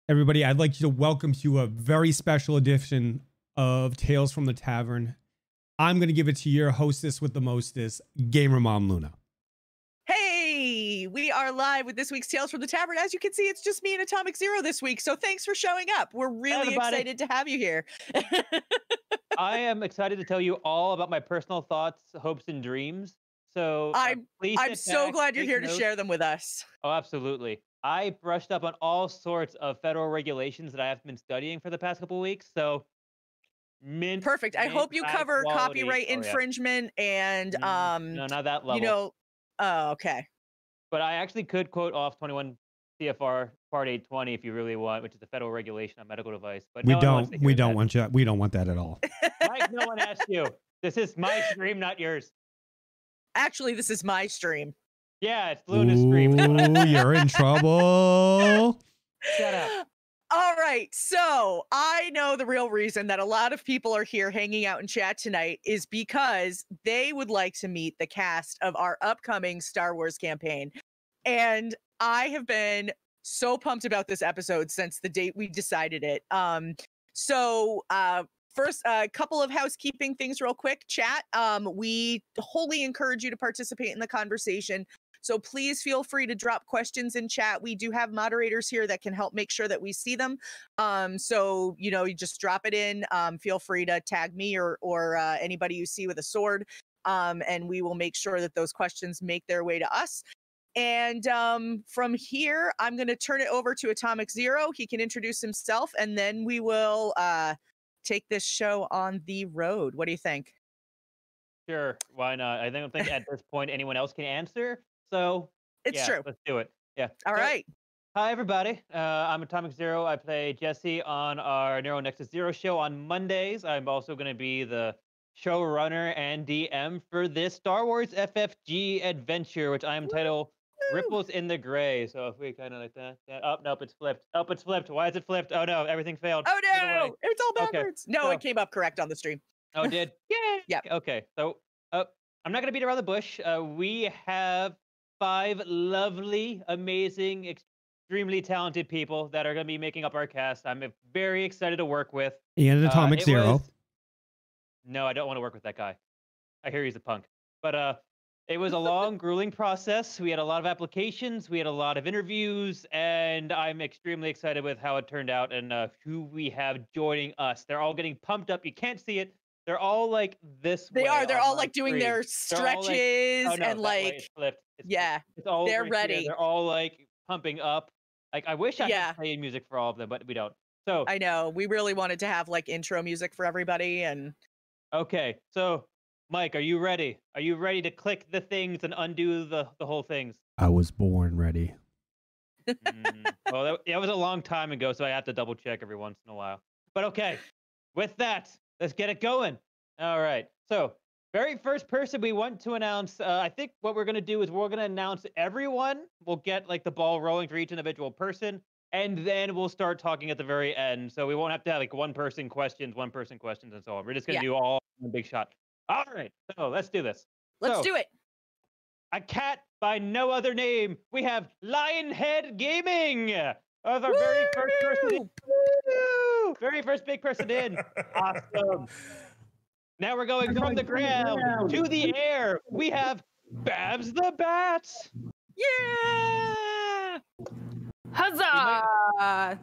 Everybody, I'd like to welcome to a very special edition of Tales from the Tavern. I'm going to give it to your hostess with the mostest, Gamer Mom Luna. Hey, we are live with this week's Tales from the Tavern. As you can see, it's just me and Atomic Zero this week, so thanks for showing up. We're really excited to have you here. I am excited to tell you all about my personal thoughts, hopes, and dreams. So please I'm so glad you're here to share them with us. Oh, absolutely. I brushed up on all sorts of federal regulations that I have been studying for the past couple of weeks. So perfect. I hope you cover copyright infringement and no, not that level. You know, oh, okay. But I actually could quote off 21 CFR Part 820 if you really want, which is the federal regulation on medical device. But we don't want that at all. Mike, no one asked you. This is my stream, not yours. Actually, this is my stream. Yeah, it's Luna's stream. Ooh, you're in trouble. Shut up. All right, so I know the real reason that a lot of people are here hanging out in chat tonight is because they would like to meet the cast of our upcoming Star Wars campaign. And I have been so pumped about this episode since the date we decided it. First, a couple of housekeeping things real quick. Chat, we wholly encourage you to participate in the conversation. So please feel free to drop questions in chat. We do have moderators here that can help make sure that we see them. So, you know, you just drop it in. Feel free to tag me or anybody you see with a sword. And we will make sure that those questions make their way to us. And from here, I'm going to turn it over to Atomic Zero. He can introduce himself, and then we will take this show on the road. What do you think? Sure, why not? I don't think at this point anyone else can answer. So it's true. Let's do it. Yeah. All right. Hi, everybody. I'm Atomic Zero. I play Jesse on our Neural Nexus Zero show on Mondays. I'm also going to be the showrunner and DM for this Star Wars FFG adventure, which I am titled Ripples in the Gray. So if we kind of like that. Oh, nope, it's flipped. Oh, it's flipped. Why is it flipped? Oh, no, everything failed. Oh, no, it's all backwards. Okay. No, it came up correct on the stream. Oh, it did? Yeah. Yep. Okay, so I'm not going to beat around the bush. We have 5 lovely, amazing, extremely talented people that are going to be making up our cast. I'm very excited to work with. And Atomic Zero. No, I don't want to work with that guy. I hear he's a punk. But it was a long, grueling process. We had a lot of applications. We had a lot of interviews. And I'm extremely excited with how it turned out and who we have joining us. They're all getting pumped up. You can't see it. They're all like this. They're all like doing their stretches and like, yeah, it's all they're ready. Here. They're all like pumping up. Like I wish I could play music for all of them, but we don't. So I know we really wanted to have like intro music for everybody. And okay, so Mike, are you ready? Are you ready to click the things and undo the whole things? I was born ready. Well, that was a long time ago, so I have to double check every once in a while. But okay, with that, let's get it going. All right. So, very first person we want to announce, I think what we're going to do is we're going to announce everyone. We'll get like the ball rolling for each individual person, and then we'll start talking at the very end. So we won't have to have like one person questions, and so on. We're just going to do all in one big shot. All right. So, let's do this. Let's do it. A cat by no other name. We have lionheadgaming. Of our very first person in. Very first big person in. Awesome. Now we're going from the ground to the air. We have Babs the Bat. Yeah. Huzzah!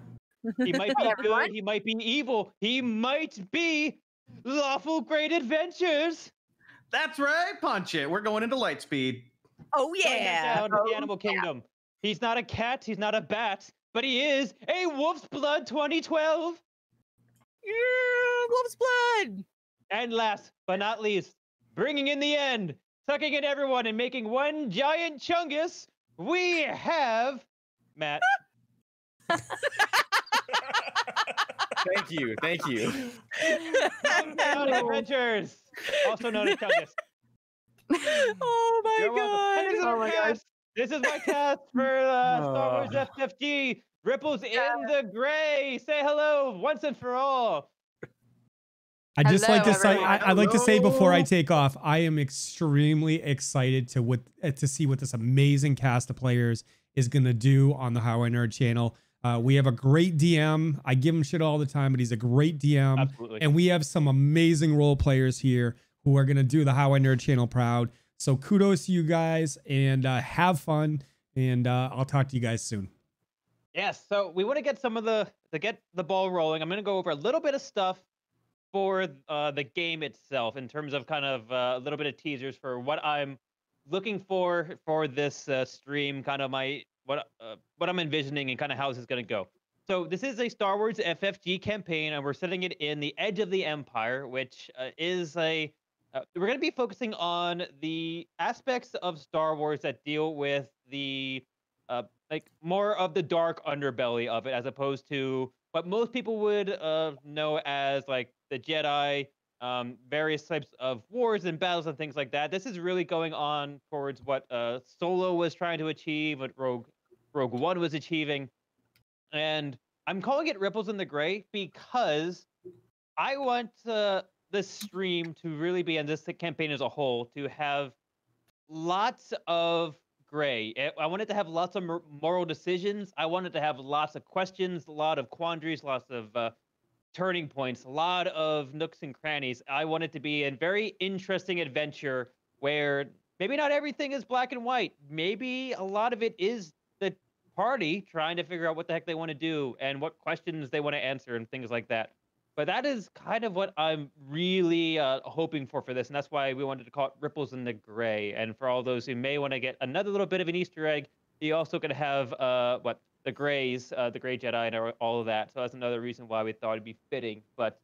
He might be good. He might be evil. He might be Lawful Great Adventures. That's right. Punch it. We're going into Lightspeed. Oh, yeah. Down to the animal kingdom. He's not a cat. He's not a bat. But he is a Wolf's Blood 2012. Yeah, Wolf's Blood. And last but not least, bringing in the end, sucking in everyone and making one giant chungus, we have Matt. Thank you. Thank you. Down Adventures, also known as Chungus. Oh my god. Oh my gosh. This is my cast for Star Wars FFG. Ripples in the Gray. Say hello once and for all. I'd like to say before I take off, I am extremely excited to see what this amazing cast of players is going to do on the HowINerd channel. We have a great DM. I give him shit all the time, but he's a great DM. Absolutely. And we have some amazing role players here who are going to do the How I Nerd channel proud. So kudos to you guys, and have fun. And I'll talk to you guys soon. Yes, so we want to get to get the ball rolling. I'm going to go over a little bit of stuff for the game itself in terms of kind of a little bit of teasers for what I'm looking for this stream, kind of what I'm envisioning and kind of how this is going to go. So this is a Star Wars FFG campaign, and we're setting it in the Edge of the Empire, which is we're going to be focusing on the aspects of Star Wars that deal with the like more of the dark underbelly of it, as opposed to what most people would know as like the Jedi, various types of wars and battles and things like that. This is really going on towards what Solo was trying to achieve, what Rogue One was achieving, and I'm calling it Ripples in the Gray because I want this stream to really be, and this campaign as a whole, to have lots of gray. I want it to have lots of moral decisions. I want it to have lots of questions, a lot of quandaries, lots of turning points, a lot of nooks and crannies. I want it to be a very interesting adventure where maybe not everything is black and white. Maybe a lot of it is the party trying to figure out what the heck they want to do and what questions they want to answer and things like that. But that is kind of what I'm really hoping for this, and that's why we wanted to call it Ripples in the Gray. And for all those who may want to get another little bit of an Easter egg, you also going to have the Greys, the Grey Jedi, and all of that. So that's another reason why we thought it'd be fitting. But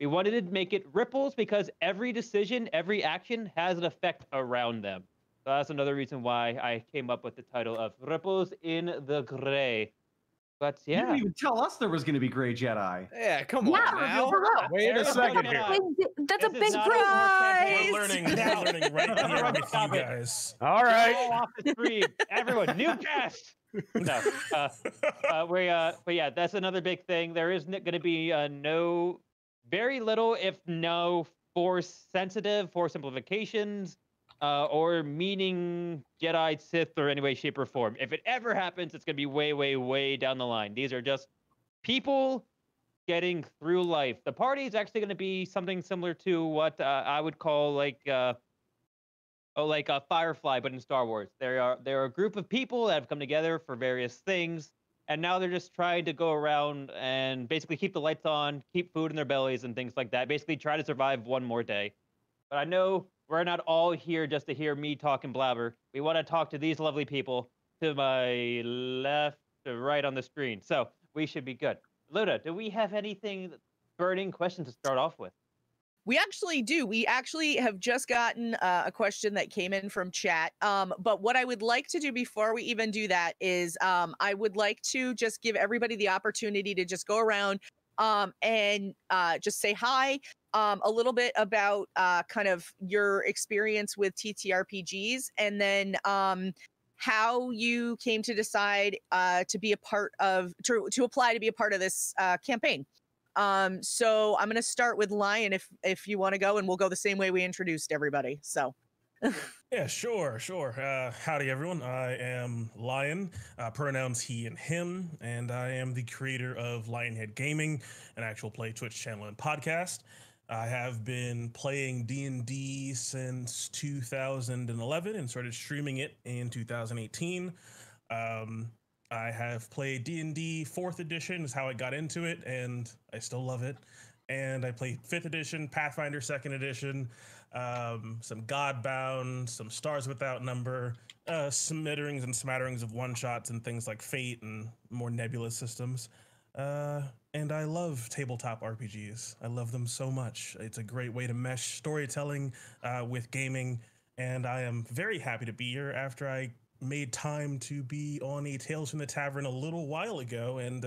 we wanted to make it ripples because every decision, every action has an effect around them. So that's another reason why I came up with the title of Ripples in the Gray. But You yeah, didn't even tell us there was going to be Gray Jedi. Yeah, come on now. Wait a second here. That's a This is big not a war campaign. prize. We're learning right here with Stop you it. guys. All all right. off the stream. Everyone, new cast. No, but yeah, that's another big thing. There is going to be very little, if no, force simplifications, or meaning Jedi, Sith, or any way, shape, or form. If it ever happens, it's going to be way, way, way down the line. These are just people getting through life. The party is actually going to be something similar to what I would call like a Firefly, but in Star Wars. They're a group of people that have come together for various things, and now they're just trying to go around and basically keep the lights on, keep food in their bellies, and things like that. Basically, try to survive one more day. But I know we're not all here just to hear me talk and blabber. We want to talk to these lovely people to my left, to right on the screen. So we should be good. Luda, do we have anything burning questions to start off with? We actually do. We actually have just gotten a question that came in from chat. But what I would like to do before we even do that is I would like to just give everybody the opportunity to just go around and just say hi, a little bit about kind of your experience with TTRPGs, and then how you came to decide to be a part of, to apply to be a part of this campaign. So I'm going to start with Lion if you want to go, and we'll go the same way we introduced everybody. So. Yeah, sure. Howdy, everyone. I am Lion, pronouns he and him, and I am the creator of Lionheadgaming, an actual play Twitch channel and podcast. I have been playing D&D since 2011 and started streaming it in 2018. I have played D&D 4th edition is how I got into it, and I still love it. And I played 5th edition, Pathfinder 2nd edition, some Godbound, some Stars Without Number, smitterings and smatterings of one-shots and things like Fate and more nebulous systems. And I love tabletop RPGs. I love them so much. It's a great way to mesh storytelling with gaming, and I am very happy to be here after I made time to be on a Tales from the Tavern a little while ago, and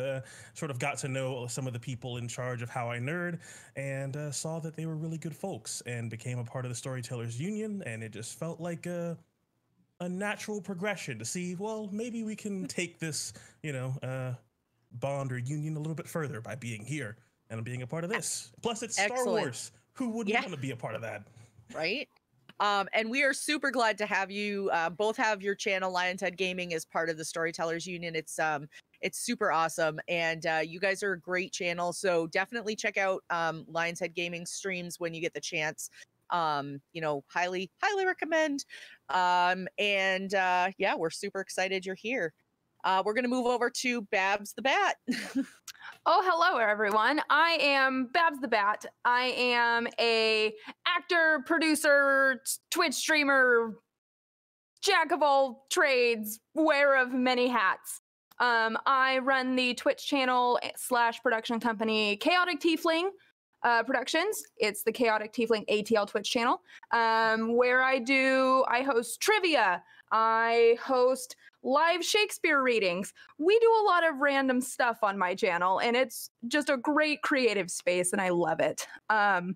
sort of got to know some of the people in charge of HowINerd, and saw that they were really good folks, and became a part of the Storytellers Union, and it just felt like a natural progression to see, well, maybe we can take this, bond or union a little bit further by being here and being a part of this. Plus, it's Star Wars. Who wouldn't want to be a part of that? Right? And we are super glad to have you both have your channel, Lionhead Gaming, as part of the Storytellers Union. It's It's super awesome. And you guys are a great channel. So definitely check out Lion's Head Gaming streams when you get the chance. Highly recommend. Yeah, we're super excited you're here. We're going to move over to Babs the Bat. Oh, hello, everyone. I am Babs the Bat. I am a actor, producer, Twitch streamer, jack of all trades, wearer of many hats. I run the Twitch channel / production company Chaotic Tiefling Productions. It's the Chaotic Tiefling ATL Twitch channel, where I host trivia. I host live Shakespeare readings. We do a lot of random stuff on my channel, and it's just a great creative space, and I love it. I've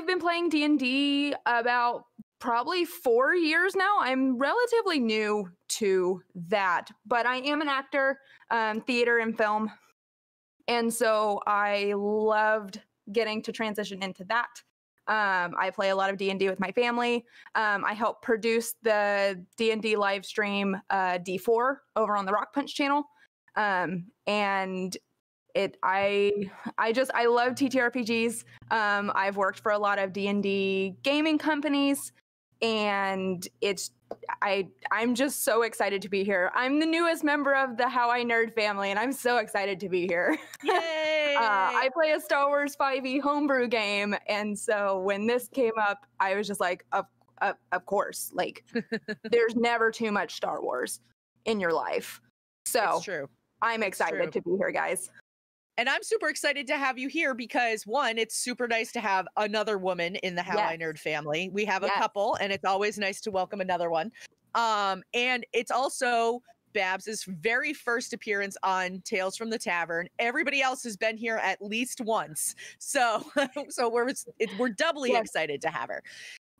been playing D&D about probably 4 years now. I'm relatively new to that, but I am an actor, theater and film. And so I loved getting to transition into that. I play a lot of D&D with my family. I help produce the D&D live stream D4 over on the Rock Punch channel. I love TTRPGs. I've worked for a lot of D&D gaming companies, and I'm just so excited to be here. I'm the newest member of the HowINerd family, and I'm so excited to be here. Yay! I play a Star Wars 5e homebrew game, and so when this came up, I was just like, of course. Like, there's never too much Star Wars in your life. So It's true. I'm excited to be here, guys. And I'm super excited to have you here because, one, it's super nice to have another woman in the HowINerd family. We have a couple, and it's always nice to welcome another one. And it's also Babs's very first appearance on Tales from the Tavern. Everybody else has been here at least once. So we're doubly excited to have her.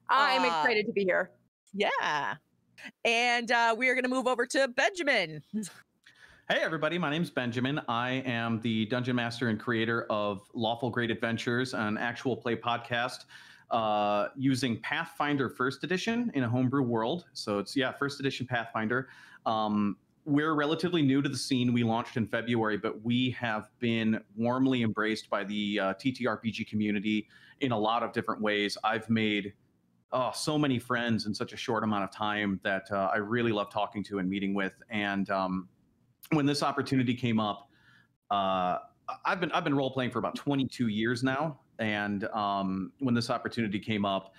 I'm excited to be here. Yeah. And we are going to move over to Benjamin. Hey everybody, my name's Benjamin. I am the dungeon master and creator of Lawful Great Adventures, an actual play podcast using Pathfinder First Edition in a homebrew world. So it's, First Edition Pathfinder. We're relatively new to the scene. We launched in February, but we have been warmly embraced by the TTRPG community in a lot of different ways. I've made so many friends in such a short amount of time that I really love talking to and meeting with. And when this opportunity came up, I've been role playing for about 22 years now, and when this opportunity came up,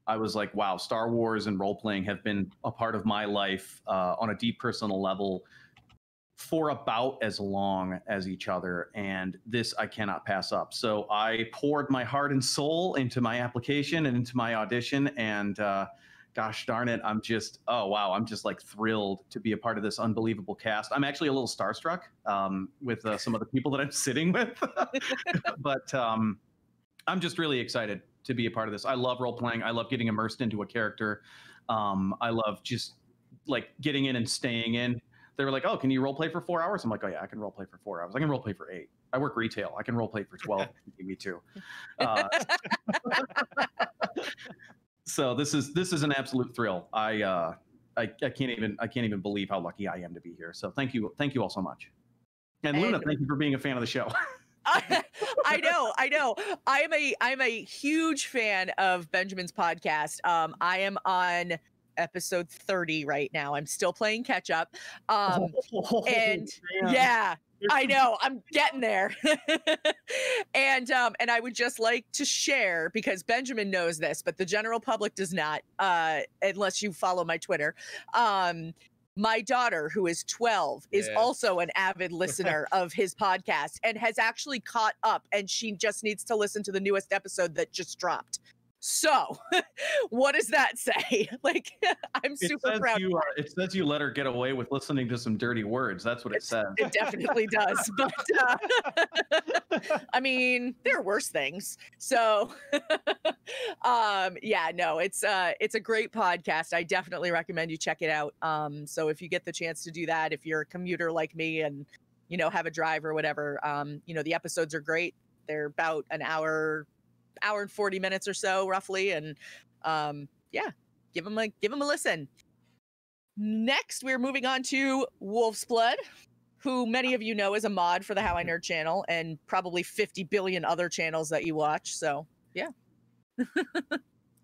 I was like, wow, Star Wars and role playing have been a part of my life on a deep personal level for about as long as each other, and this I cannot pass up. So I poured my heart and soul into my application and into my audition, and gosh darn it, I'm just like thrilled to be a part of this unbelievable cast. I'm actually a little starstruck with some of the people that I'm sitting with, but I'm just really excited to be a part of this. I love role playing. I love getting immersed into a character. I love just like getting in and staying in. They were like, oh, can you role play for 4 hours? I'm like, oh yeah, I can role play for 4 hours. I can role play for 8. I work retail. I can role play for 12. Me too. So this is an absolute thrill. I can't even believe how lucky I am to be here. So thank you all so much. And Luna, thank you for being a fan of the show. I know. I'm a huge fan of Benjamin's podcast. I am on episode 30 right now. I'm still playing catch up. And yeah, I know I'm getting there. And I would just like to share, because Benjamin knows this, but the general public does not, unless you follow my Twitter. My daughter, who is 12, is also an avid listener of his podcast and has actually caught up, and she just needs to listen to the newest episode that just dropped. So, what does that say? Like, I'm super proud. It says you let her get away with listening to some dirty words. That's what it says. It definitely does. But I mean, there are worse things. So, yeah, no, it's a great podcast. I definitely recommend you check it out. So if you get the chance to do that, if you're a commuter like me and have a drive or whatever, the episodes are great. They're about an hour and 40 minutes or so roughly, and yeah, give them a listen. Next, we're moving on to Wolf's Blood, who many of you know is a mod for the HowINerd channel and probably 50 billion other channels that you watch. So, yeah.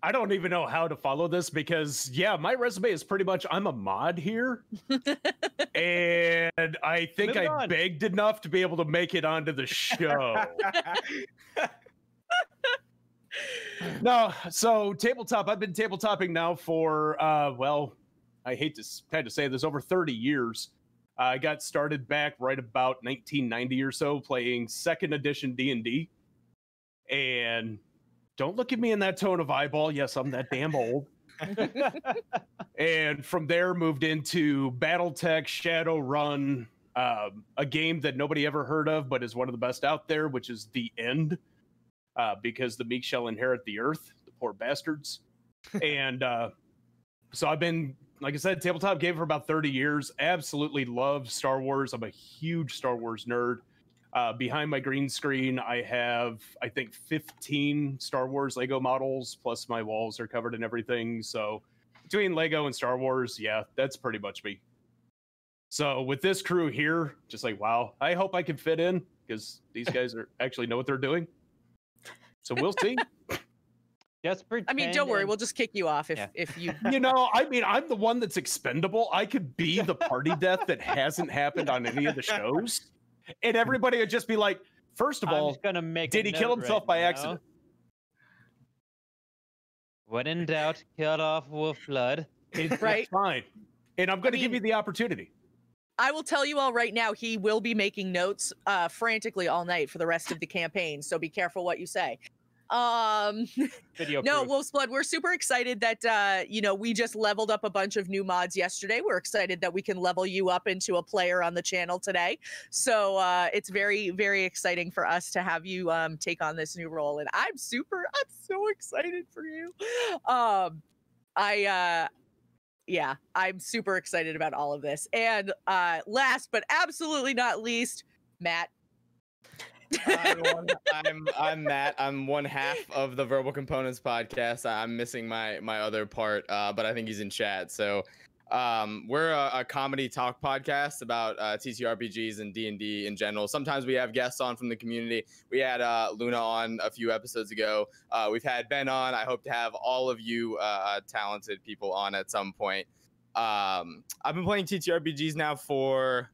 I don't even know how to follow this because, yeah, my resume is pretty much I'm a mod here. And I think I begged enough to be able to make it onto the show. No, so tabletop, I've been tabletopping now for, well, I hate to kind of say this, over 30 years. I got started back right about 1990 or so playing 2nd edition D&D. And don't look at me in that tone of eyeball. Yes, I'm that damn old. And from there moved into Battletech, Shadowrun, a game that nobody ever heard of, but is one of the best out there, which is The End, because the meek shall inherit the earth, the poor bastards. And so I've been, like I said, tabletop game for about 30 years. Absolutely love Star Wars. I'm a huge Star Wars nerd. Behind my green screen, I have, I think, 15 Star Wars Lego models, plus my walls are covered in everything. So between Lego and Star Wars, yeah, that's pretty much me. So with this crew here, just like, wow, I hope I can fit in because these guys actually know what they're doing. So we'll see. Just pretend. I mean, don't worry, we'll just kick you off if you... You know, I mean, I'm the one that's expendable. I could be the party death that hasn't happened on any of the shows. And everybody would just be like, first of all, did he kill himself by accident? When in doubt, kill off Wolf Blood. It's right? Fine. And I'm going to give you the opportunity. I will tell you all right now, he will be making notes frantically all night for the rest of the campaign. So be careful what you say. Video no, proof. Wolf's Blood, we're super excited that you know, we just leveled up a bunch of new mods yesterday. We're excited that we can level you up into a player on the channel today. So it's very, very exciting for us to have you take on this new role, and I'm so excited for you. Yeah, I'm super excited about all of this. And last but absolutely not least, Matt. I'm Matt. I'm one half of the Verbal Components podcast. I'm missing my other part, but I think he's in chat. So we're a comedy talk podcast about TTRPGs and D&D in general. Sometimes we have guests on from the community. We had Luna on a few episodes ago. We've had Ben on. I hope to have all of you talented people on at some point. I've been playing TTRPGs now for,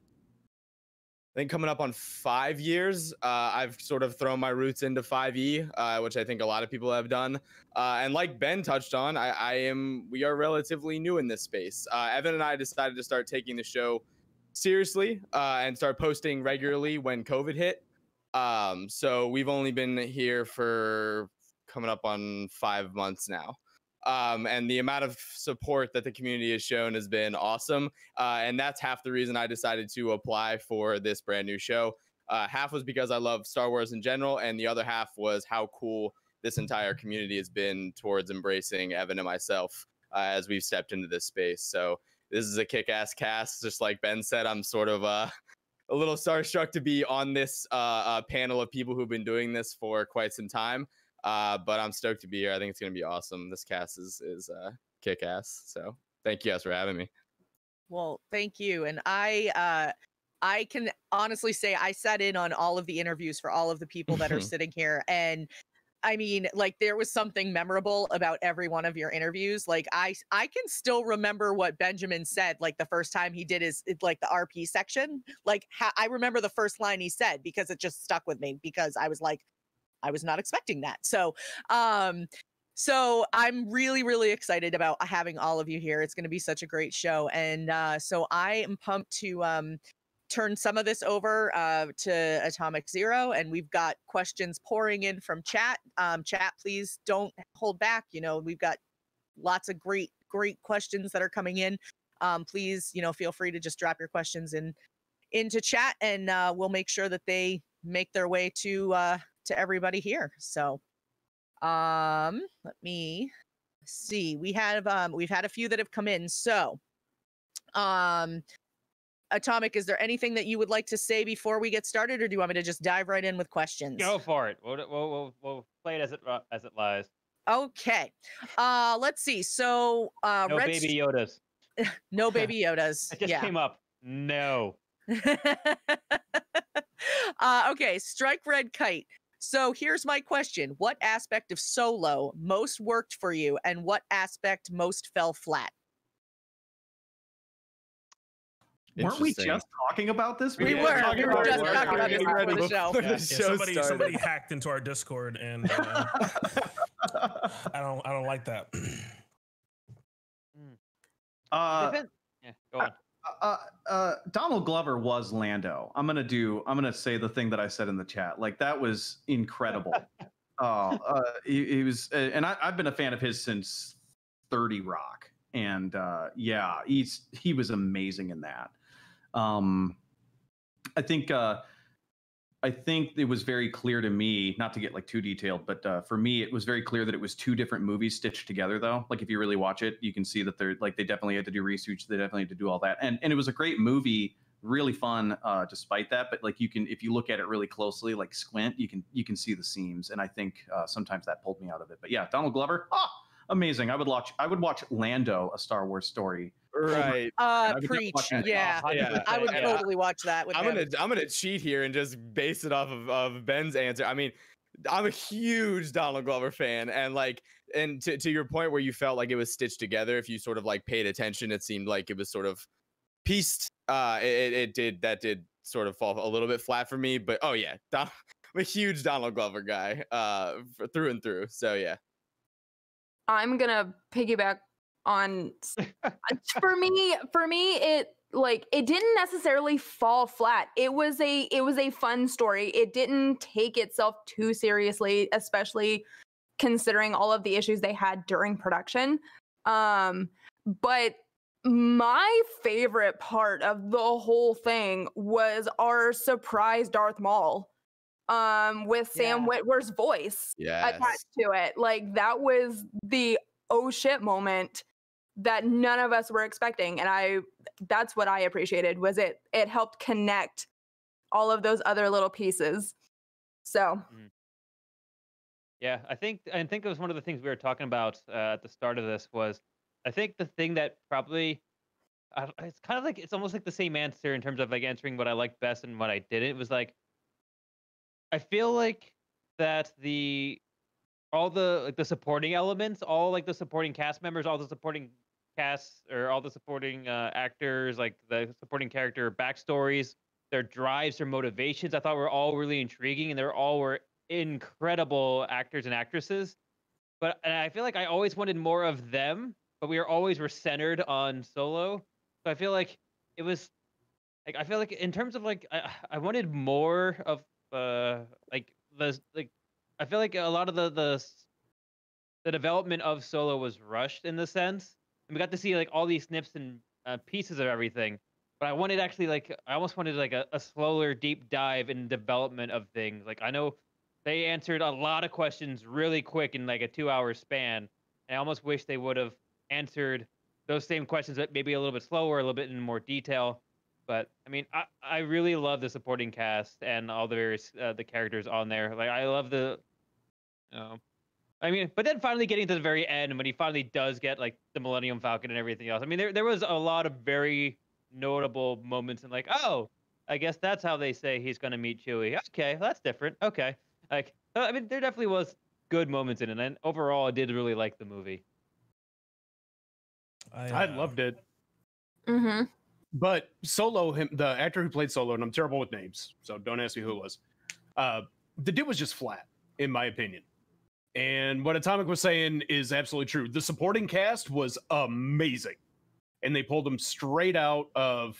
I think, coming up on 5 years. I've sort of thrown my roots into 5e, which I think a lot of people have done. And like Ben touched on, we are relatively new in this space. Evan and I decided to start taking the show seriously and start posting regularly when COVID hit. So we've only been here for coming up on 5 months now. And the amount of support that the community has shown has been awesome. And that's half the reason I decided to apply for this brand new show. Half was because I love Star Wars in general, and the other half was how cool this entire community has been towards embracing Evan and myself as we've stepped into this space. So this is a kick-ass cast. Just like Ben said, I'm sort of a little starstruck to be on this panel of people who've been doing this for quite some time. But I'm stoked to be here. I think it's going to be awesome. This cast is kick-ass. So thank you guys for having me. Well, thank you. And I can honestly say I sat in on all of the interviews for all of the people that are sitting here. And I mean, like, there was something memorable about every one of your interviews. Like, I can still remember what Benjamin said, like, the first time he did his, like, the RP section. Like, I remember the first line he said because it just stuck with me, because I was like, I was not expecting that. So, so I'm really, really excited about having all of you here. It's going to be such a great show. And so I am pumped to turn some of this over to Atomic Zero. And we've got questions pouring in from chat. Chat, please don't hold back. You know, we've got lots of great questions that are coming in. Please, you know, feel free to just drop your questions into chat, and we'll make sure that they make their way to everybody here. So let me see. We've had a few that have come in. So Atomic, is there anything that you would like to say before we get started, or do you want me to just dive right in with questions? Go for it. We'll play it as it lies. Okay. Let's see. So no baby Yodas. No Baby Yodas. It just Yeah. came up. No. Okay, Strike Red Kite. So here's my question. What aspect of Solo most worked for you and what aspect most fell flat? Weren't we Interesting. just talking about this? We Yeah, were. talking We were about just it. talking about this Getting ready before the show. before Yeah, the show started. somebody hacked into our Discord, and I don't like that. Yeah, go on. Donald Glover was Lando. I'm gonna say the thing that I said in the chat. Like that was incredible. He was, and I've been a fan of his since 30 Rock, and yeah, he was amazing in that. I think it was very clear to me, not to get like too detailed, but for me, it was very clear that it was two different movies stitched together, though. Like if you really watch it, you can see that they definitely had to do research. They definitely had to do all that. And it was a great movie, really fun, despite that. But like if you look at it really closely, like squint, you can see the seams. And I think sometimes that pulled me out of it. But yeah, Donald Glover, amazing. I would watch Lando, A Star Wars Story. Right. Preach. Oh, Yeah. 100%. I would Yeah. totally watch that with him. I'm gonna cheat here and just base it off of Ben's answer. I mean, I'm a huge Donald Glover fan, and to your point where you felt like it was stitched together, if you sort of like paid attention, it seemed like it was sort of pieced. It did sort of fall a little bit flat for me, but oh yeah, I'm a huge Donald Glover guy, through and through. So yeah. I'm gonna piggyback on for me it didn't necessarily fall flat. It was a fun story. It didn't take itself too seriously, especially considering all of the issues they had during production. But my favorite part of the whole thing was our surprise Darth Maul with Sam Witwer's voice attached to it. Like that was the oh shit moment that none of us were expecting, and that's what I appreciated, was it helped connect all of those other little pieces. So Yeah, I think it was one of the things we were talking about at the start of this was, I think the thing that probably it's kind of like, it's almost like the same answer in terms of like answering what I liked best and what I didn't. It was like, I feel like that all the supporting elements, all like the supporting cast members, all the supporting casts, or all the supporting actors, like the supporting character backstories, their drives, their motivations, I thought were all really intriguing, and were incredible actors and actresses. And I feel like I always wanted more of them, but we were centered on Solo. So I feel like it was like, I feel like in terms of like I wanted more of I feel like a lot of the development of Solo was rushed in the sense, and we got to see like all these snips and pieces of everything. But I wanted I almost wanted like a slower deep dive in development of things. Like I know they answered a lot of questions really quick in like a 2-hour span, and I almost wish they would have answered those same questions, but maybe a little bit slower, a little bit in more detail. But I mean, I really love the supporting cast and all the various the characters on there. Like I love the, I mean, but then finally getting to the very end, when he finally does get like the Millennium Falcon and everything else. I mean, there was a lot of very notable moments, and like, oh, I guess that's how they say he's gonna meet Chewie. Okay, that's different. Okay, like, I mean, there definitely was good moments in it, and overall, I did really like the movie. I loved it. mm-hmm. But Solo, the actor who played Solo, and I'm terrible with names, so don't ask me who it was. The dude was just flat, in my opinion. And what Atomic was saying is absolutely true. The supporting cast was amazing, and they pulled them straight out of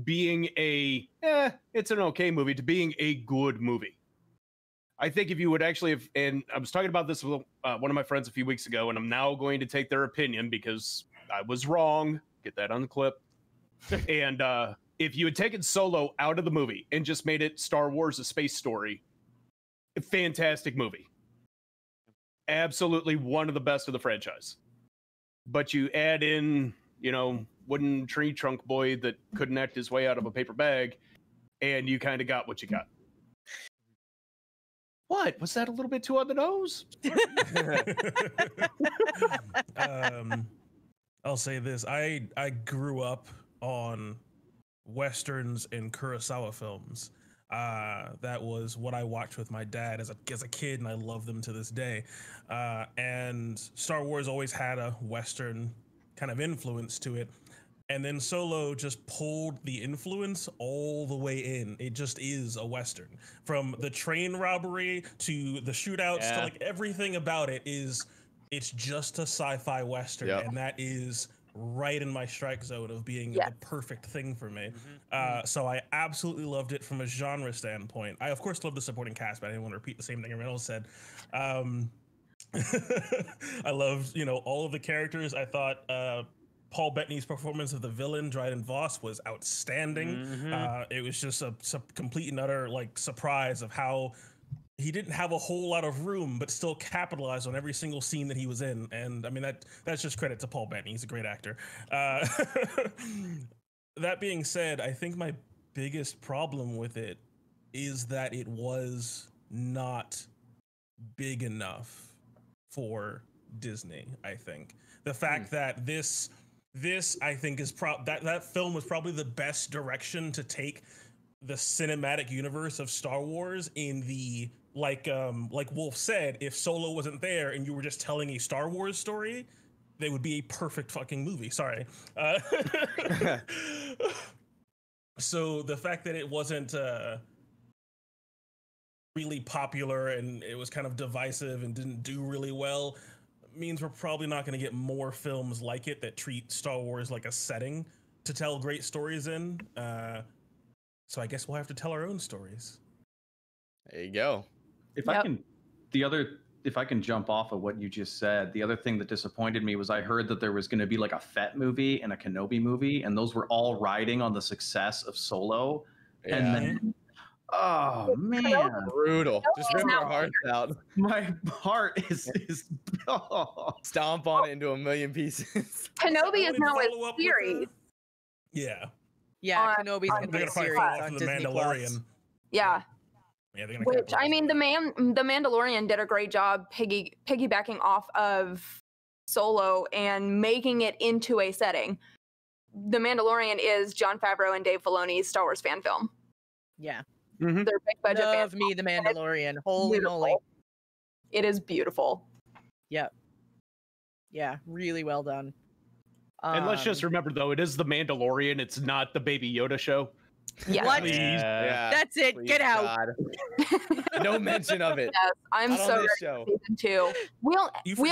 being it's an okay movie to being a good movie. I think if you would actually have, and I was talking about this with one of my friends a few weeks ago, and I'm now going to take their opinion because I was wrong. Get that on the clip. And if you had taken Solo out of the movie and just made it Star Wars: A Space Story, fantastic movie. Absolutely one of the best of the franchise. But you add in, wooden tree trunk boy that couldn't act his way out of a paper bag, and you kind of got what you got. What? Was that a little bit too on the nose? I'll say this: I grew up on westerns and Kurosawa films. That was what I watched with my dad as a kid, and I love them to this day. And Star Wars always had a western kind of influence to it. And then Solo just pulled the influence all the way in. It just is a western, from the train robbery to the shootouts to like everything about it is. It's just a sci-fi western, and that is right in my strike zone of being the perfect thing for me. So I absolutely loved it from a genre standpoint. I of course love the supporting cast, but I didn't want to repeat the same thing everyone else said. I loved, all of the characters. I thought Paul Bettany's performance of the villain Dryden Voss was outstanding. It was just a complete and utter surprise of how he didn't have a whole lot of room, but still capitalized on every single scene that he was in. And I mean, that's just credit to Paul Bettany. He's a great actor. That being said, I think my biggest problem with it is that it was not big enough for Disney. I think the fact that this I think is that film was probably the best direction to take the cinematic universe of Star Wars in the like Wolf said, if Solo wasn't there and you were just telling a Star Wars story, they would be a perfect fucking movie. Sorry. So the fact that it wasn't really popular and it was kind of divisive and didn't do really well means we're probably not going to get more films like it that treat Star Wars like a setting to tell great stories in. So I guess we'll have to tell our own stories. There you go. If I can jump off of what you just said, the other thing that disappointed me was I heard that there was going to be like a Fett movie and a Kenobi movie, and those were all riding on the success of Solo. Yeah. And then, oh man, brutal! Just rip our hearts out. My heart is stomp on it into a million pieces. Kenobi is now a series. Yeah. Yeah, Kenobi's gonna be a series on the Disney Mandalorian. Plus. Yeah. Yeah, they're gonna Which I mean, the Mandalorian did a great job piggybacking off of Solo and making it into a setting. The Mandalorian is Jon Favreau and Dave Filoni's Star Wars fan film. Yeah. They're big budget. Love me the Mandalorian. Holy moly. It is beautiful. Yep. Yeah, really well done. And let's just remember, though, it is the Mandalorian. It's not the Baby Yoda show. Yeah. What? Yeah. That's it. Please, Get out. God. No mention of it. Yes, I'm Not on so this ready show. for season 2. We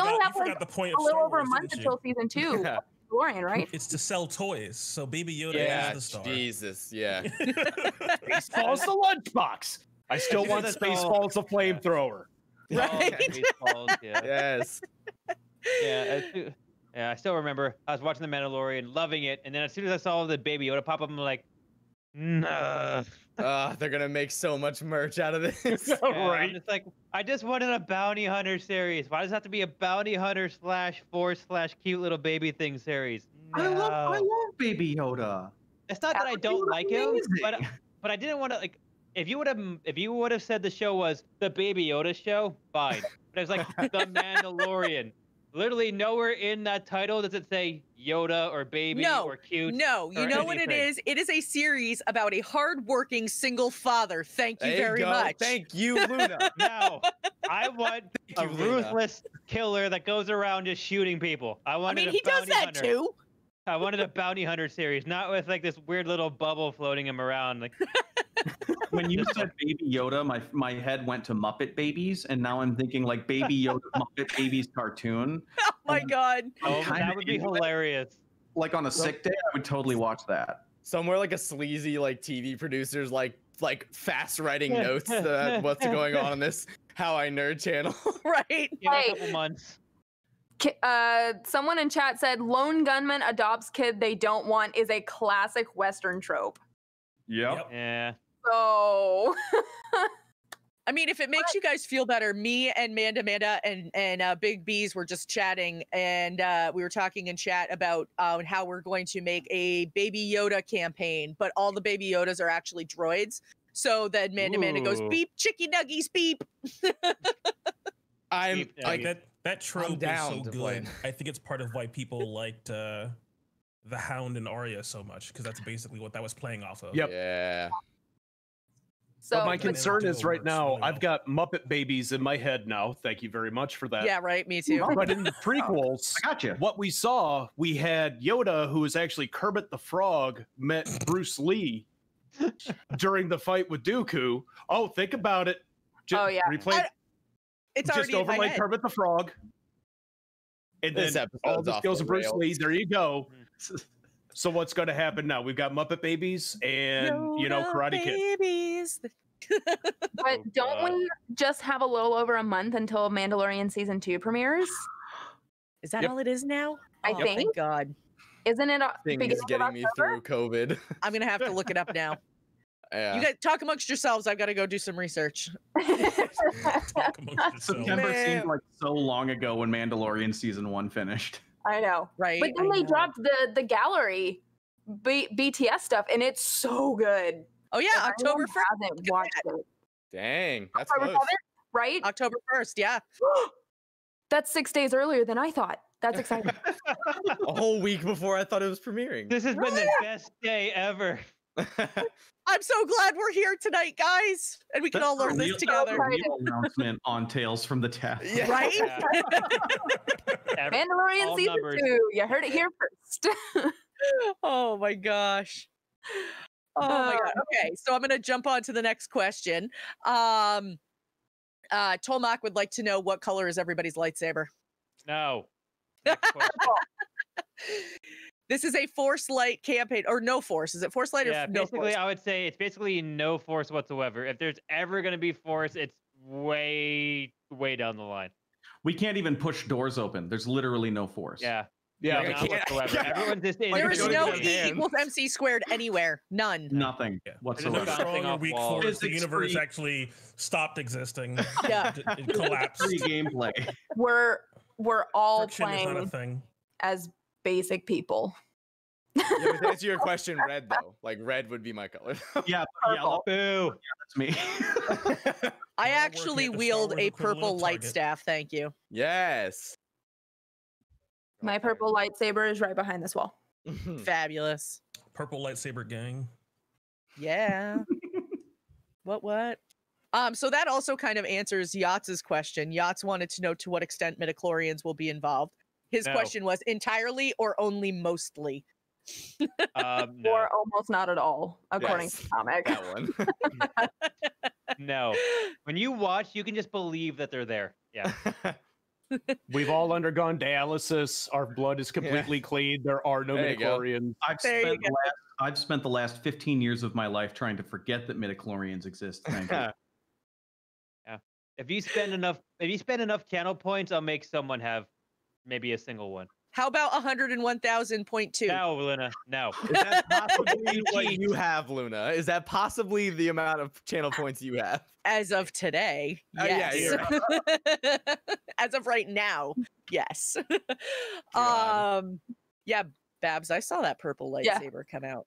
only have like the point a of little Star over a Wars, month didn't you? until season 2. Yeah. Mandalorian, right? It's to sell toys, so Baby Yoda Yeah, is the star. Jesus, yeah. Spaceballs the lunchbox. I still want Spaceballs the flamethrower. Right? Baseballs, yeah. Yes. Yeah, I still remember. I was watching The Mandalorian, loving it, and then as soon as I saw the Baby Yoda pop up, I'm like, nah. They're gonna make so much merch out of this. Yeah, I'm just like, I just wanted a bounty hunter series. Why does it have to be a bounty hunter / cute little baby thing series? I love Baby Yoda. It's not that I don't like him, but I didn't want to like. If you would have said the show was the Baby Yoda show, fine. But it was like the Mandalorian. Literally nowhere in that title does it say Yoda or baby or cute. No, you know what it is? It is a series about a hardworking single father. Thank you very much. Thank you, Luna. Now, I want a you, Luna. ruthless killer that goes around just shooting people. I mean, he does that too. I wanted a bounty hunter series, not with like this weird little bubble floating him around. Like When you said Baby Yoda, my head went to Muppet Babies, and now I'm thinking like Baby Yoda Muppet Babies cartoon. Oh my god! Oh, that would be hilarious. Like on a sick day, I would totally watch that. Somewhere like a sleazy like TV producer's like fast writing notes that what's going on in this HowINerd channel. Right? Give it a couple months. Someone in chat said lone gunman adopts kid they don't want is a classic Western trope. Yep. Yeah. So I mean, if it makes you guys feel better, me and Amanda and Big B's were just chatting, and we were talking in chat about how we're going to make a Baby Yoda campaign, but all the Baby Yodas are actually droids. So then Amanda goes, beep, chicky nuggies, beep. I'm like that. That trope is down so to play good. it. I think it's part of why people liked the Hound and Arya so much, because that's basically what that was playing off of. Yep. Yeah. So But my Dynamic concern duo is right works now, really I've well. got Muppet Babies in my head now. Thank you very much for that. Yeah, right. Me too. But in the prequels, I got you. what we saw, we had Yoda, who was actually Kermit the Frog, met Bruce Lee during the fight with Dooku. Oh, think about it. Oh, yeah. Replay It's just already in my overlay head. Kermit the Frog. And This then all episode's the off skills the of Bruce rails. Lee. There you go. So what's going to happen now? We've got Muppet Babies and, Yoda Karate Kid. babies. But Oh, don't God. we just have a little over a month until Mandalorian season 2 premieres? Is that Yep. all it is now? I Oh, think. Thank God. Isn't it Thing beginning is of getting me October? through COVID. I'm gonna have to look it up now. Yeah. You guys talk amongst yourselves. I've got to go do some research. Talk amongst yourselves. September Man. seemed like so long ago when Mandalorian season 1 finished. I know. Right. But then I they know. dropped the gallery BTS stuff, and it's so good. Oh yeah, If October anyone 1st. hasn't look at watched that. it. Dang, that's October close. 7th, right? October 1st. Yeah. That's 6 days earlier than I thought. That's exciting. A whole week before I thought it was premiering. This has been the best day ever. I'm so glad we're here tonight, guys, and we can all learn this together. That's a real announcement on Tales from the Tavern. Yeah. Right? Yeah. Mandalorian all season numbers. 2. You heard it here first. Oh my gosh. Oh my god. Okay, so I'm gonna jump on to the next question. Tolmak would like to know what color is everybody's lightsaber. No. Next question. This is a Force Light campaign, or no Force. Is it Force Light or Yeah, no basically, Force? I would say it's basically no force whatsoever. If there's ever going to be force, it's way down the line. We can't even push doors open. There's literally no force. Yeah. Yeah. None whatsoever. Everyone's just in. Like, There it's is going no to E the hands. equals MC squared anywhere. None. Nothing Yeah. There's No no whatsoever. bouncing strong or off weak walls. force. The Physics universe free. actually stopped existing. Yeah. It collapsed. Free gameplay. We're all Friction is not a playing thing. as basic people. Yeah, but to answer your question, red though. Like red would be my color. Yeah, yellow. Boo. That's me. I We're all actually working at the Star wield Wars a equivalent purple of light Target. staff. Thank you. Yes. My purple lightsaber is right behind this wall. Fabulous. Purple lightsaber gang. Yeah. What? So that also kind of answers Yachts' question. Yachts wanted to know to what extent midichlorians will be involved. His No. question was entirely or only mostly. No. Or almost not at all, according Yes. to the comic. That one. No. When you watch, you can just believe that they're there. Yeah. We've all undergone dialysis. Our blood is completely clean. There are no There you go. midichlorians. There you I've spent the last 15 years of my life trying to forget that midichlorians exist. Thank you. If you spend enough channel points, I'll make someone have maybe a single one. How about 101,000.2? No, Luna. No. Is that possibly what you have, Luna? Is that possibly the amount of channel points you have? As of today, Oh, yeah, yes. As of right now, yes. God. Yeah, Babs, I saw that purple Yeah. lightsaber come out.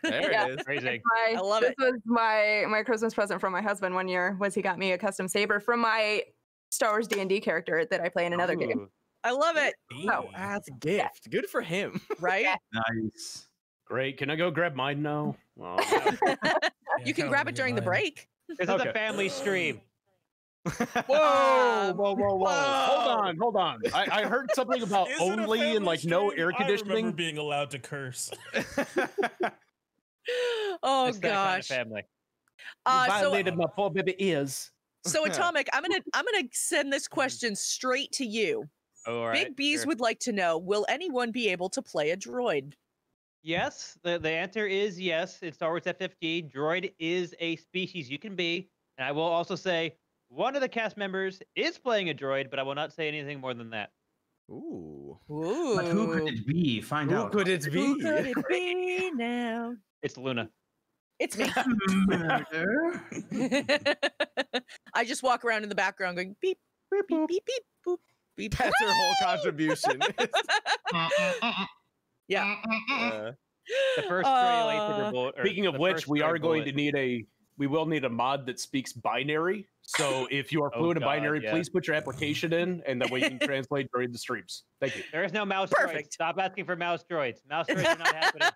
There Yeah. it is. Crazy. I love this it. was my Christmas present from my husband one year. Was he got me a custom saber from my Star Wars D&D character that I play in another game. Ooh. I love it, Oh, That's a gift. Good for him. right? Nice. Great. Can I go grab mine now? Oh, You can grab it during the break. This is Okay. a family stream. whoa, Um, whoa, whoa, whoa. Hold on. I heard something about Is it a only and family like no stream? air I remember conditioning. being allowed to curse. Oh It's that kind of gosh. family. Violated my poor baby ears. So Atomic, I'm gonna send this question straight to you. Oh, all right. Big Bees sure. would like to know: will anyone be able to play a droid? Yes, the answer is yes. In Star Wars F-15, droid is a species you can be. And I will also say one of the cast members is playing a droid, but I will not say anything more than that. Ooh. Ooh. But who could it be? Find Who out. could it Who be? could it be now? It's Luna. It's me. Murder? I just walk around in the background going beep, beep, beep, beep, beep, boop, beep. That's her whole contribution. Yeah. Uh, The first droid lightsaber bullet. or Speaking of the which, first we are droid going bullet. to need a we will need a mod that speaks binary. So if you are Oh, fluent in God, binary, yeah. please put your application in, and that way you can translate during the streams. Thank you. There is no mouse droids. Perfect. Stop asking for mouse droids. Mouse droids are not happening.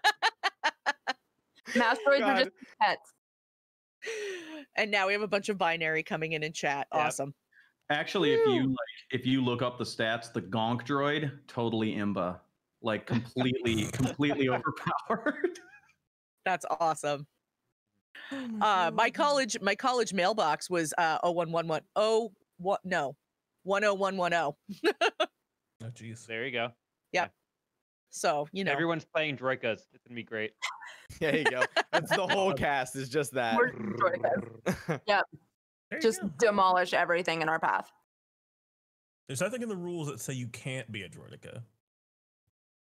Mouse droids are just pets. And now we have a bunch of binary coming in chat. Yep. Awesome. Actually, if you look up the stats, the Gonk droid totally imba, like completely overpowered. That's awesome. My college mailbox was 01110 10110. Oh, jeez. There you go. So, you know. Everyone's playing droikas. It's gonna be great. There you go. That's the whole cast is just that. We're droidicas. Yep. There you Just go. demolish everything in our path. There's nothing in the rules that say you can't be a droidica.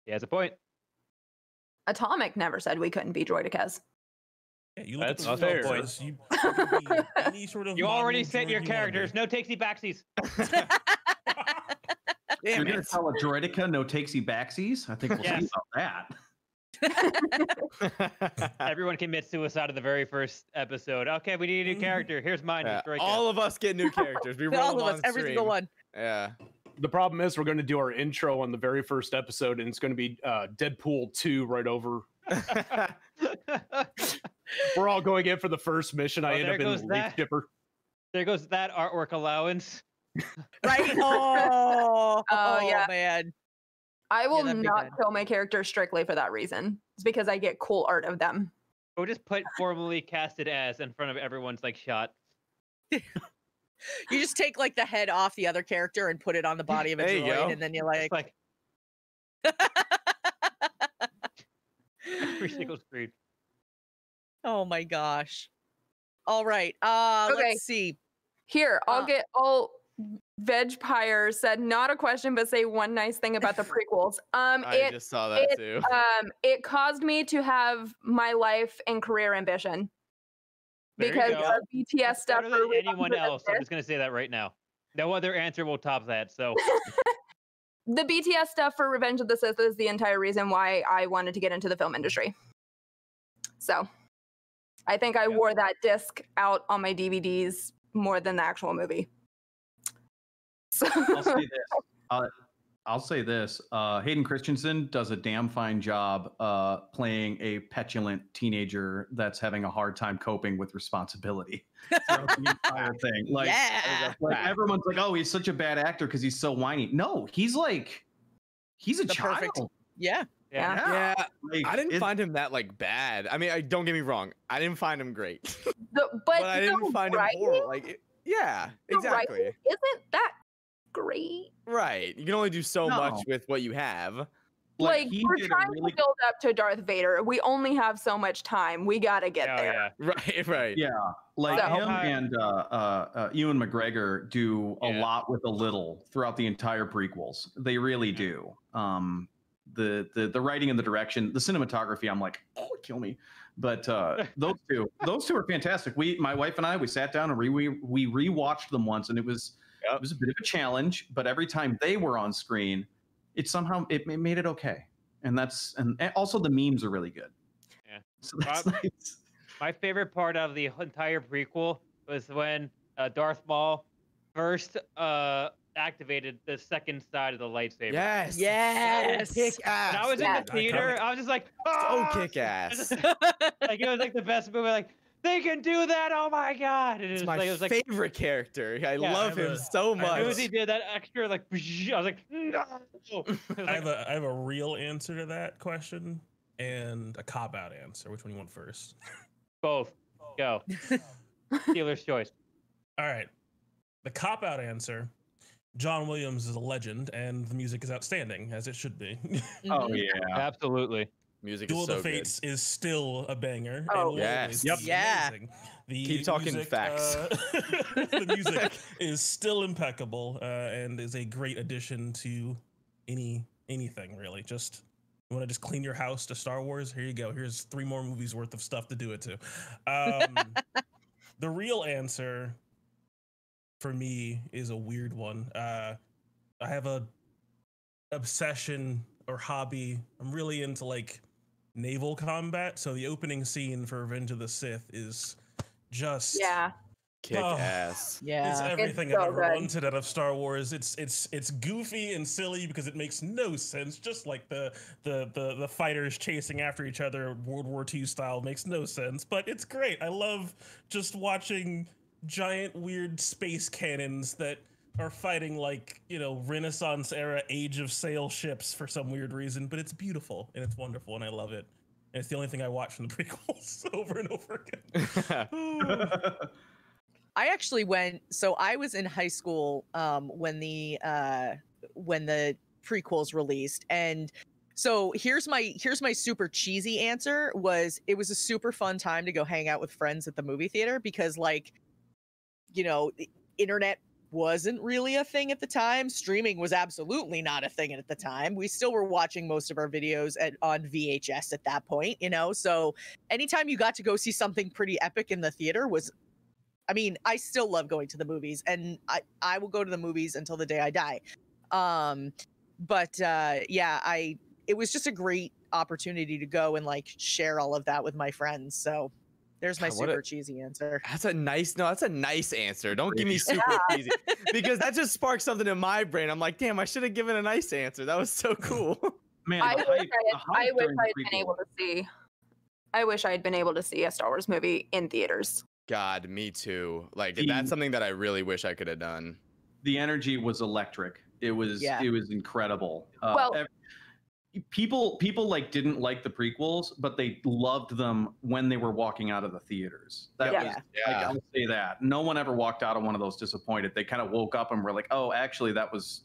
He has a point. Atomic never said we couldn't be droidicas. Yeah, you look That's at the fair. points. You can be any sort of You already model set droid your you wanna characters. be. No takesy backsies. You're gonna tell a droidica no takesy backsies? I think we'll Yes. see about that. Everyone commits suicide in the very first episode. Okay, we need a new character. Here's mine. Yeah, Droika. all of us get new characters. We roll All them of us, on every single stream. one. Yeah. The problem is we're going to do our intro on the very first episode, and it's going to be Deadpool 2 right over. We're all going in for the first mission. I Oh, end there up in goes the leaf that. shipper. There goes that artwork allowance. Right? Oh, yeah. man. I will that'd be not bad. kill my character strictly for that reason. It's because I get cool art of them. We'll just put formally casted as in front of everyone's like shot. You just take like the head off the other character and put it on the body of a There you droid, go. and then you're It's like, like every single screen. oh my gosh. All right. Okay. Let's see. Here, Uh, Veg Pyre said not a question, but say one nice thing about the prequels. I just saw that too. It caused me to have my life and career ambition There you because go. of BTS stuff. Better than for anyone Revenge of the else. I'm Sith. just gonna say that right now. No other answer will top that. So The BTS stuff for Revenge of the Sith is the entire reason why I wanted to get into the film industry. So I think I wore that disc out on my DVDs more than the actual movie. So I'll say this. Hayden Christensen does a damn fine job playing a petulant teenager that's having a hard time coping with responsibility throughout the entire thing. Like, Yeah. like everyone's like, oh, he's such a bad actor because he's so whiny. No, he's a The child. perfect- Yeah. Yeah, Like, I didn't it's- find him that like bad. I mean, don't get me wrong. I didn't find him great, but I didn't the find him writing- horrible. Like, yeah, the exactly. writing isn't that great? Right. You can only do so much No. with what you have. Like he we're did a trying really to build up to Darth Vader. We only have so much time. We gotta get Oh, there. yeah. Right. Right. Yeah, like So- him and Ewan McGregor do a Yeah. lot with a little throughout the entire prequels. They really do. The writing and the direction, the cinematography, I'm like, oh, kill me. But those two are fantastic. My wife and I, we sat down and we rewatched them once, and it was a bit of a challenge. But every time they were on screen, it made it okay. And also the memes are really good. Yeah. So that's nice. My favorite part of the entire prequel was when Darth Maul first activated the second side of the lightsaber. Yes. Yes. So kick ass. And I was in Yeah. the theater. I was just like, so "Ah!" kick ass. Like it was like the best movie. Like they can do that. Oh my god! And It's it my was like favorite character. I Yeah, love I him have so I as have soon much. as he did that extra, like I was like, no. It was I like, have a real answer to that question and a cop out answer. Which one you want first? both. Go. Dealer's choice. All right. The cop out answer. John Williams is a legend, and the music is outstanding, as it should be. Oh yeah. Absolutely. Music Duel is of so the good. Fates is still a banger. Oh, and yes. always Yep. is amazing. The Keep talking music, facts. The music is still impeccable and is a great addition to anything really. Just you want to just clean your house to Star Wars? Here you go. Here's 3 more movies worth of stuff to do it to. The real answer for me is a weird one. I have a obsession or hobby. I'm really into like naval combat. So the opening scene for Revenge of the Sith is just Kick ass. Yeah. It's everything It's so I've ever good. wanted out of Star Wars. It's goofy and silly because it makes no sense. Just like the fighters chasing after each other, World War II style, makes no sense. But it's great. I love just watching giant weird space cannons that are fighting like, you know, Renaissance era Age of Sail ships for some weird reason. But it's beautiful and it's wonderful and I love it. And it's the only thing I watch from the prequels over and over again. I actually went. So I was in high school when the prequels released, and so here's my super cheesy answer. It was a super fun time to go hang out with friends at the movie theater because, like, you know, the internet wasn't really a thing at the time. Streaming was absolutely not a thing at the time. We still were watching most of our videos on VHS at that point, you know. So anytime you got to go see something pretty epic in the theater was. I mean, I still love going to the movies, and I will go to the movies until the day I die. It was just a great opportunity to go and like share all of that with my friends. So there's my super cheesy answer. That's a nice answer. Don't give me super cheesy because that just sparked something in my brain. I'm like, damn, I should have given a nice answer. That was so cool. Man, I wish I had been able to see a Star Wars movie in theaters. God, me too. Like that's something that I really wish I could have done. The energy was electric. It was incredible. People like didn't like the prequels, but they loved them when they were walking out of the theaters. I'll say that. No one ever walked out of one of those disappointed. They kind of woke up and were like, "Oh, actually, that was."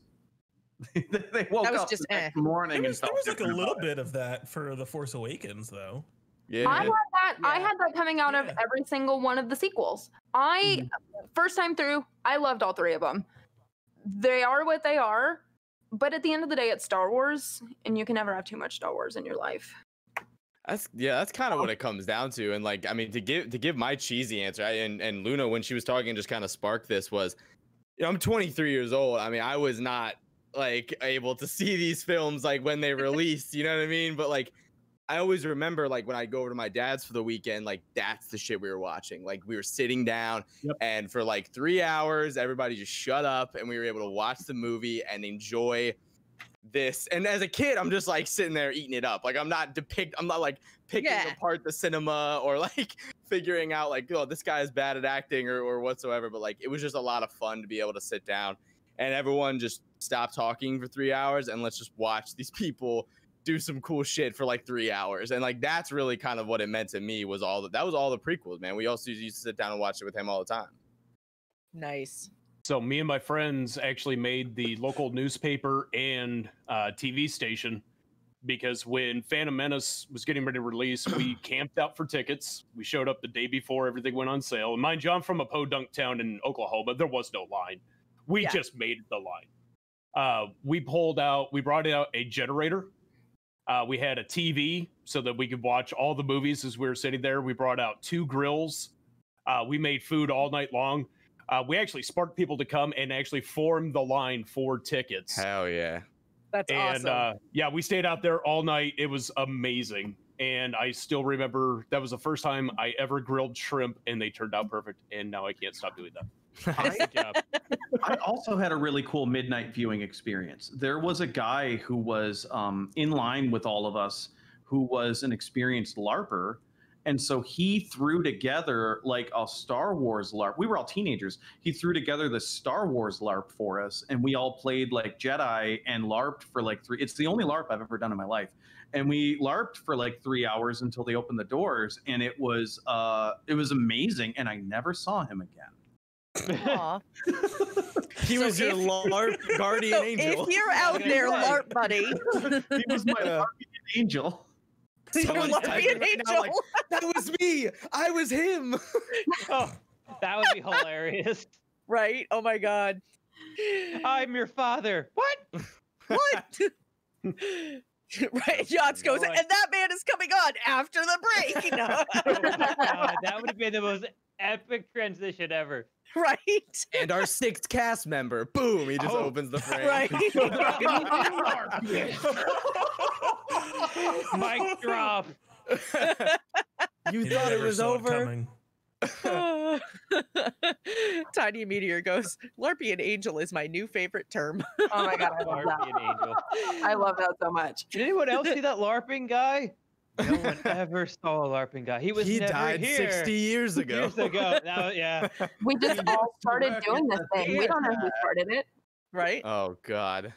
They woke up just the next morning. There was like a little bit of that for The Force Awakens, though. Yeah. I had that coming out of every single one of the sequels. First time through, I loved all three of them. They are what they are, but at the end of the day, it's Star Wars, and you can never have too much Star Wars in your life. That's kind of what it comes down to. And like, I mean, to give my cheesy answer, and Luna, when she was talking, just kind of sparked this was, you know, I'm 23 years old. I mean, I was not like able to see these films like when they released, you know what I mean? But like, I always remember like when I go over to my dad's for the weekend, like that's the shit we were watching. Like we were sitting down and for like 3 hours, everybody just shut up and we were able to watch the movie and enjoy this. And as a kid, I'm just like sitting there eating it up. Like I'm not like picking apart the cinema or like figuring out like, oh, this guy is bad at acting or whatsoever. But like, it was just a lot of fun to be able to sit down and everyone just stop talking for 3 hours and let's just watch these people do some cool shit for like 3 hours. And like that's really kind of what it meant to me was all that was all the prequels, man. We also used to sit down and watch it with him all the time. Nice. So me and my friends actually made the local newspaper and TV station because when Phantom Menace was getting ready to release, we camped out for tickets. We showed up the day before everything went on sale. And mind you, I'm from a podunk town in Oklahoma. There was no line. We just made the line. We brought out a generator. We had a TV so that we could watch all the movies as we were sitting there. We brought out 2 grills. We made food all night long. We actually sparked people to come and actually form the line for tickets. Hell yeah. That's awesome. We stayed out there all night. It was amazing. And I still remember that was the first time I ever grilled shrimp and they turned out perfect. And now I can't stop doing that. Good job. I also had a really cool midnight viewing experience. There was a guy who was in line with all of us who was an experienced LARPer. And so he threw together like a Star Wars LARP. We were all teenagers. He threw together the Star Wars LARP for us. And we all played like Jedi and LARPed for like 3. It's the only LARP I've ever done in my life. And we LARPed for like 3 hours until they opened the doors. And it was amazing. And I never saw him again. He was your LARP guardian angel. If you're out there, LARP buddy. He was my guardian angel. Someone's LARPian angel. Like, that was me. I was him. Oh, that would be hilarious. Right? Oh my god. I'm your father. What? What? Right, Jots goes, and that man is coming on after the break. No. That would have been the most epic transition ever. Right. And our 6th cast member, boom, he just opens the frame. Right. Mic drop. You thought it was over? Coming. Tiny Meteor goes, Larpian Angel is my new favorite term. Oh my god, I love that. LARPing Angel. I love that so much. Did anyone else see that LARPing guy? No one ever saw a LARPing guy. He never died here 60 years ago. Years ago. Now, yeah. We just all started doing this thing. We don't know who started it. Right? Oh God.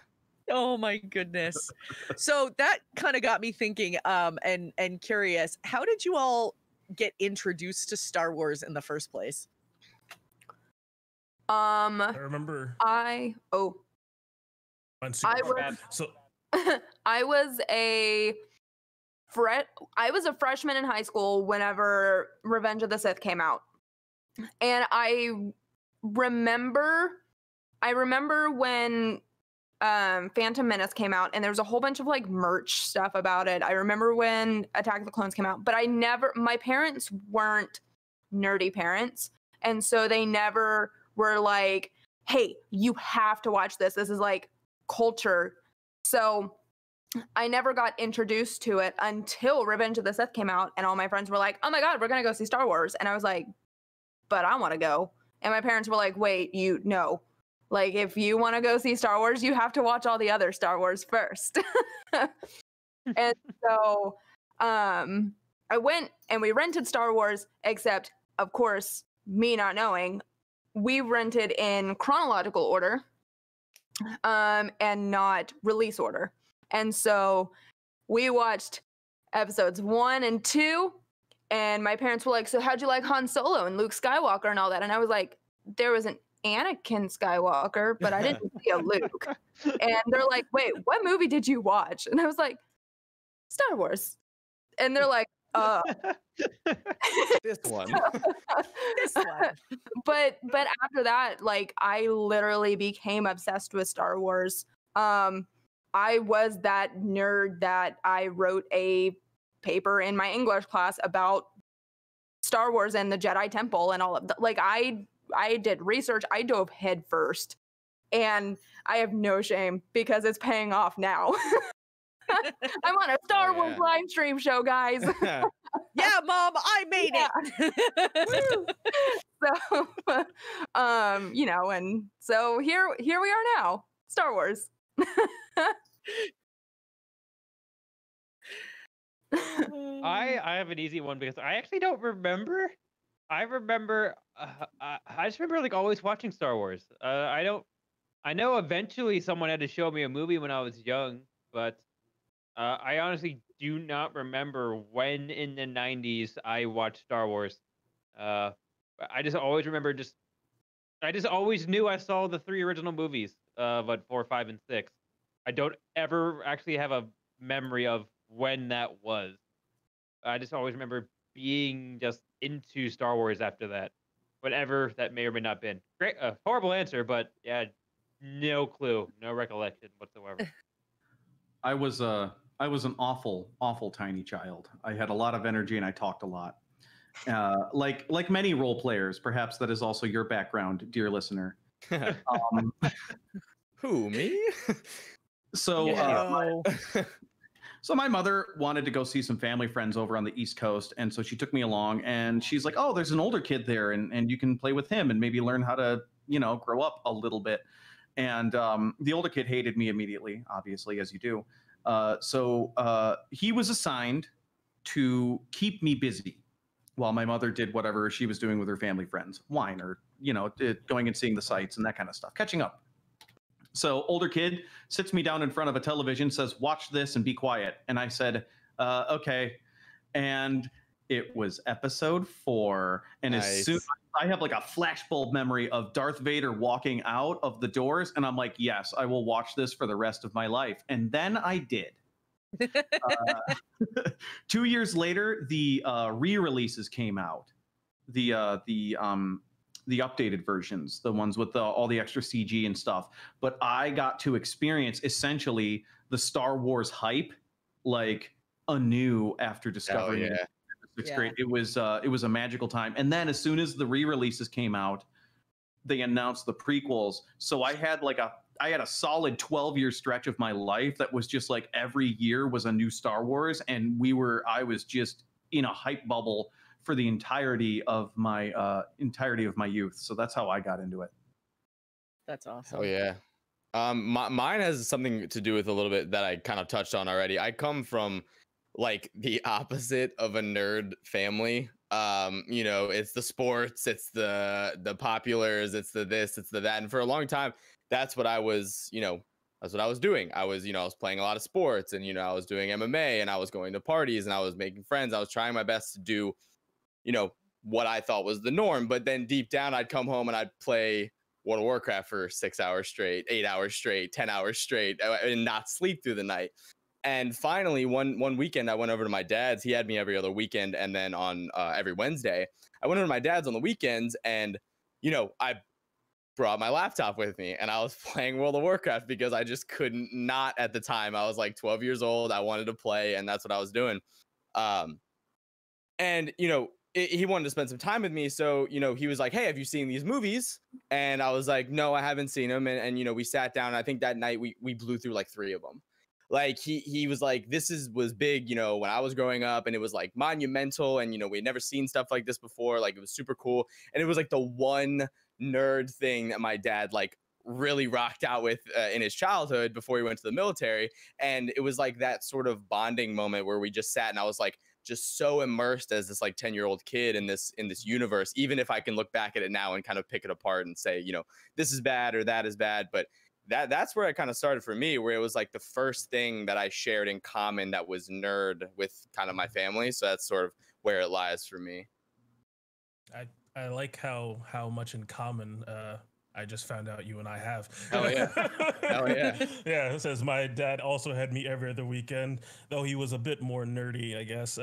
Oh my goodness. So that kind of got me thinking and curious, how did you all get introduced to Star Wars in the first place? I remember. I was So I was a freshman in high school whenever Revenge of the Sith came out. And I remember when Phantom Menace came out and there was a whole bunch of like merch stuff about it. I remember when Attack of the Clones came out, but my parents weren't nerdy parents. And so they never were like, hey, you have to watch this. This is like culture. So I never got introduced to it until Revenge of the Sith came out, and all my friends were like, oh my God, we're going to go see Star Wars. And I was like, but I want to go. And my parents were like, wait, no. Like, if you want to go see Star Wars, you have to watch all the other Star Wars first. And so I went and we rented Star Wars, except, of course, me not knowing, we rented in chronological order and not release order. And so we watched episodes 1 and 2, and my parents were like, so how'd you like Han Solo and Luke Skywalker and all that? And I was like, there was an Anakin Skywalker, but I didn't see a Luke. And they're like, wait, what movie did you watch? And I was like, Star Wars. And they're like, This one. This one. But after that, like, I literally became obsessed with Star Wars. I was that nerd that I wrote a paper in my English class about Star Wars and the Jedi Temple and all of that. Like, I did research. I dove head first, and I have no shame because it's paying off now. I'm on a Star Wars live stream show, guys. Yeah, Mom, I made it. So, and so here we are now, Star Wars. I have an easy one because I actually don't remember. I just remember like always watching Star Wars. I know eventually someone had to show me a movie when I was young, but I honestly do not remember when in the 90s I watched Star Wars. I just always remember I just always knew I saw the 3 original movies, but 4, 5, and 6. I don't ever actually have a memory of when that was. I just always remember being just into Star Wars after that, whatever that may or may not been. Great, horrible answer, but yeah, no clue, no recollection whatsoever. I was an awful tiny child. I had a lot of energy and I talked a lot. Like many role players, perhaps that is also your background, dear listener. Who, me? So, so my mother wanted to go see some family friends over on the East Coast, and so she took me along. And she's like, "Oh, there's an older kid there, and you can play with him and maybe learn how to, grow up a little bit." And the older kid hated me immediately, obviously, as you do. So he was assigned to keep me busy while my mother did whatever she was doing with her family friends, wine or going and seeing the sights and that kind of stuff, catching up. So older kid sits me down in front of a television, says, "Watch this and be quiet." And I said, okay. And it was episode 4. And as soon I have like a flashbulb memory of Darth Vader walking out of the doors. And I'm like, yes, I will watch this for the rest of my life. And then I did. 2 years later, the re-releases came out. The updated versions, the ones with all the extra CG and stuff. But I got to experience essentially the Star Wars hype like anew after discovering it. It's great. It was a magical time. And then as soon as the re-releases came out, they announced the prequels. So I had a solid 12-year stretch of my life that was just like every year was a new Star Wars, and I was just in a hype bubble for the entirety of my youth. So that's how I got into it. That's awesome. Oh yeah. Mine has something to do with a little bit that I kind of touched on already. I come from like the opposite of a nerd family. You know, it's the sports, it's the populars, it's the this, it's the that. And for a long time, that's what I was, you know, that's what I was doing. I was, you know, I was playing a lot of sports, and, you know, I was doing MMA, and I was going to parties, and I was making friends. I was trying my best to do, you know, what I thought was the norm. But then deep down, I'd come home and I'd play World of Warcraft for 6 hours straight, 8 hours straight, 10 hours straight, and not sleep through the night. And finally, one weekend, I went over to my dad's. He had me every other weekend, and then on every Wednesday, I went over to my dad's on the weekends, and, you know, I brought my laptop with me, and I was playing World of Warcraft because I just couldn't not at the time. I was like 12 years old. I wanted to play, and that's what I was doing. And, you know, he wanted to spend some time with me. So, you know, he was like, hey, have you seen these movies? And I was like, no, I haven't seen them. And you know, we sat down, and I think that night we blew through like 3 of them. Like he was like, this was big, you know, when I was growing up, and it was like monumental, and, you know, we'd never seen stuff like this before. Like, it was super cool. And it was like the one nerd thing that my dad like really rocked out with in his childhood before he went to the military. And it was like that sort of bonding moment where we just sat, and I was like just so immersed as this like 10-year-old kid in this universe, even if I can look back at it now and kind of pick it apart and say, you know, this is bad or that is bad. But that's where it kind of started for me, where it was like the first thing that I shared in common that was nerd with kind of my family. So that's sort of where it lies for me. I like how much in common I just found out you and I have. Oh yeah. Oh yeah. Yeah, it says my dad also had me every other weekend, though he was a bit more nerdy, I guess.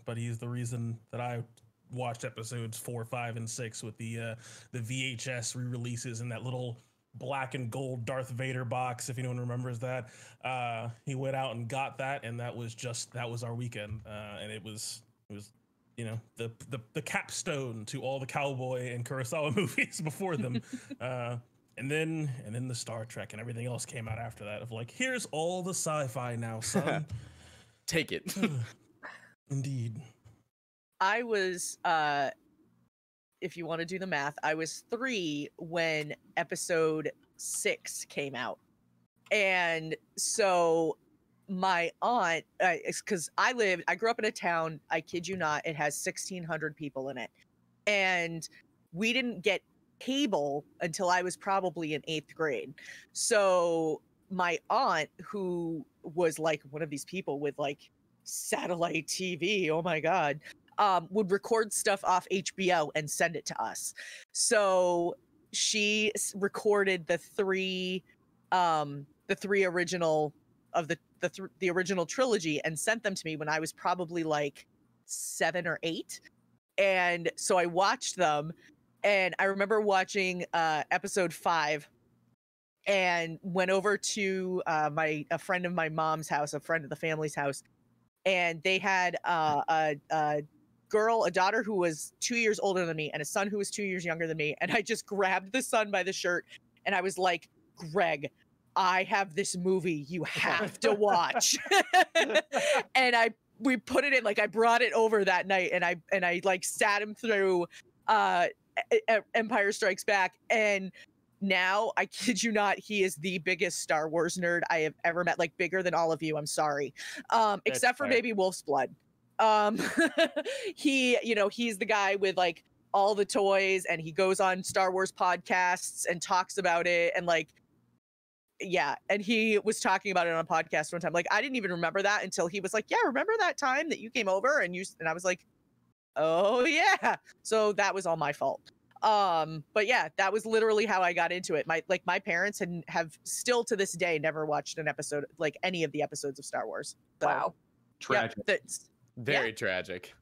But he's the reason that I watched episodes 4, 5, and 6 with the VHS re-releases in that little black and gold Darth Vader box, if anyone remembers that. He went out and got that, and that was our weekend. And it was you know, the capstone to all the cowboy and Kurosawa movies before them. And then the Star Trek and everything else came out after that, of like, here's all the sci-fi now, son. Take it. Indeed. I was, if you want to do the math, I was 3 when episode 6 came out. And so my aunt, because I grew up in a town, I kid you not, it has 1,600 people in it. And we didn't get cable until I was probably in 8th grade. So my aunt, who was like one of these people with like satellite TV, oh my God, would record stuff off HBO and send it to us. So she recorded the three original of the original trilogy and sent them to me when I was probably like 7 or 8. And so I watched them, and I remember watching episode 5 and went over to a friend of my mom's house, a friend of the family's house, and they had a daughter who was 2 years older than me and a son who was 2 years younger than me. And I just grabbed the son by the shirt and I was like, Greg, I have this movie you have to watch. And we put it in, like, I brought it over that night, and I like sat him through Empire Strikes Back. And now, I kid you not, he is the biggest Star Wars nerd I have ever met, like bigger than all of you. I'm sorry. Except for maybe Wolf's Blood. He's the guy with like all the toys, and he goes on Star Wars podcasts and talks about it. And like, yeah. And he was talking about it on a podcast one time. Like, I didn't even remember that until he was like, yeah, remember that time that you came over and I was like, oh yeah. So that was all my fault. But yeah, that was literally how I got into it. My parents have still to this day never watched an episode, like any of the episodes of Star Wars. So, wow. Tragic. Yeah, Very tragic.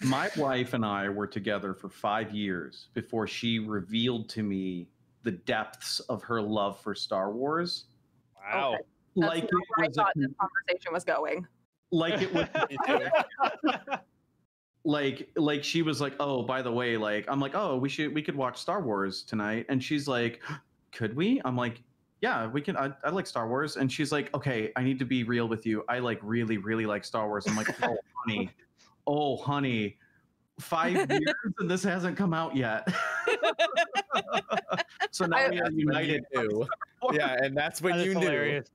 My wife and I were together for 5 years before she revealed to me the depths of her love for Star Wars. Wow. Okay. Like That's it not where was I thought this conversation was going. like it was Me too. like she was like, oh, by the way, like, I'm like, oh, we could watch Star Wars tonight. And she's like, could we? I'm like, yeah, we can. I like Star Wars. And she's like, okay, I need to be real with you. I like really, really like Star Wars. I'm like, oh honey, 5 years and this hasn't come out yet. So now we are united. Yeah, and that's when That is you knew. hilarious.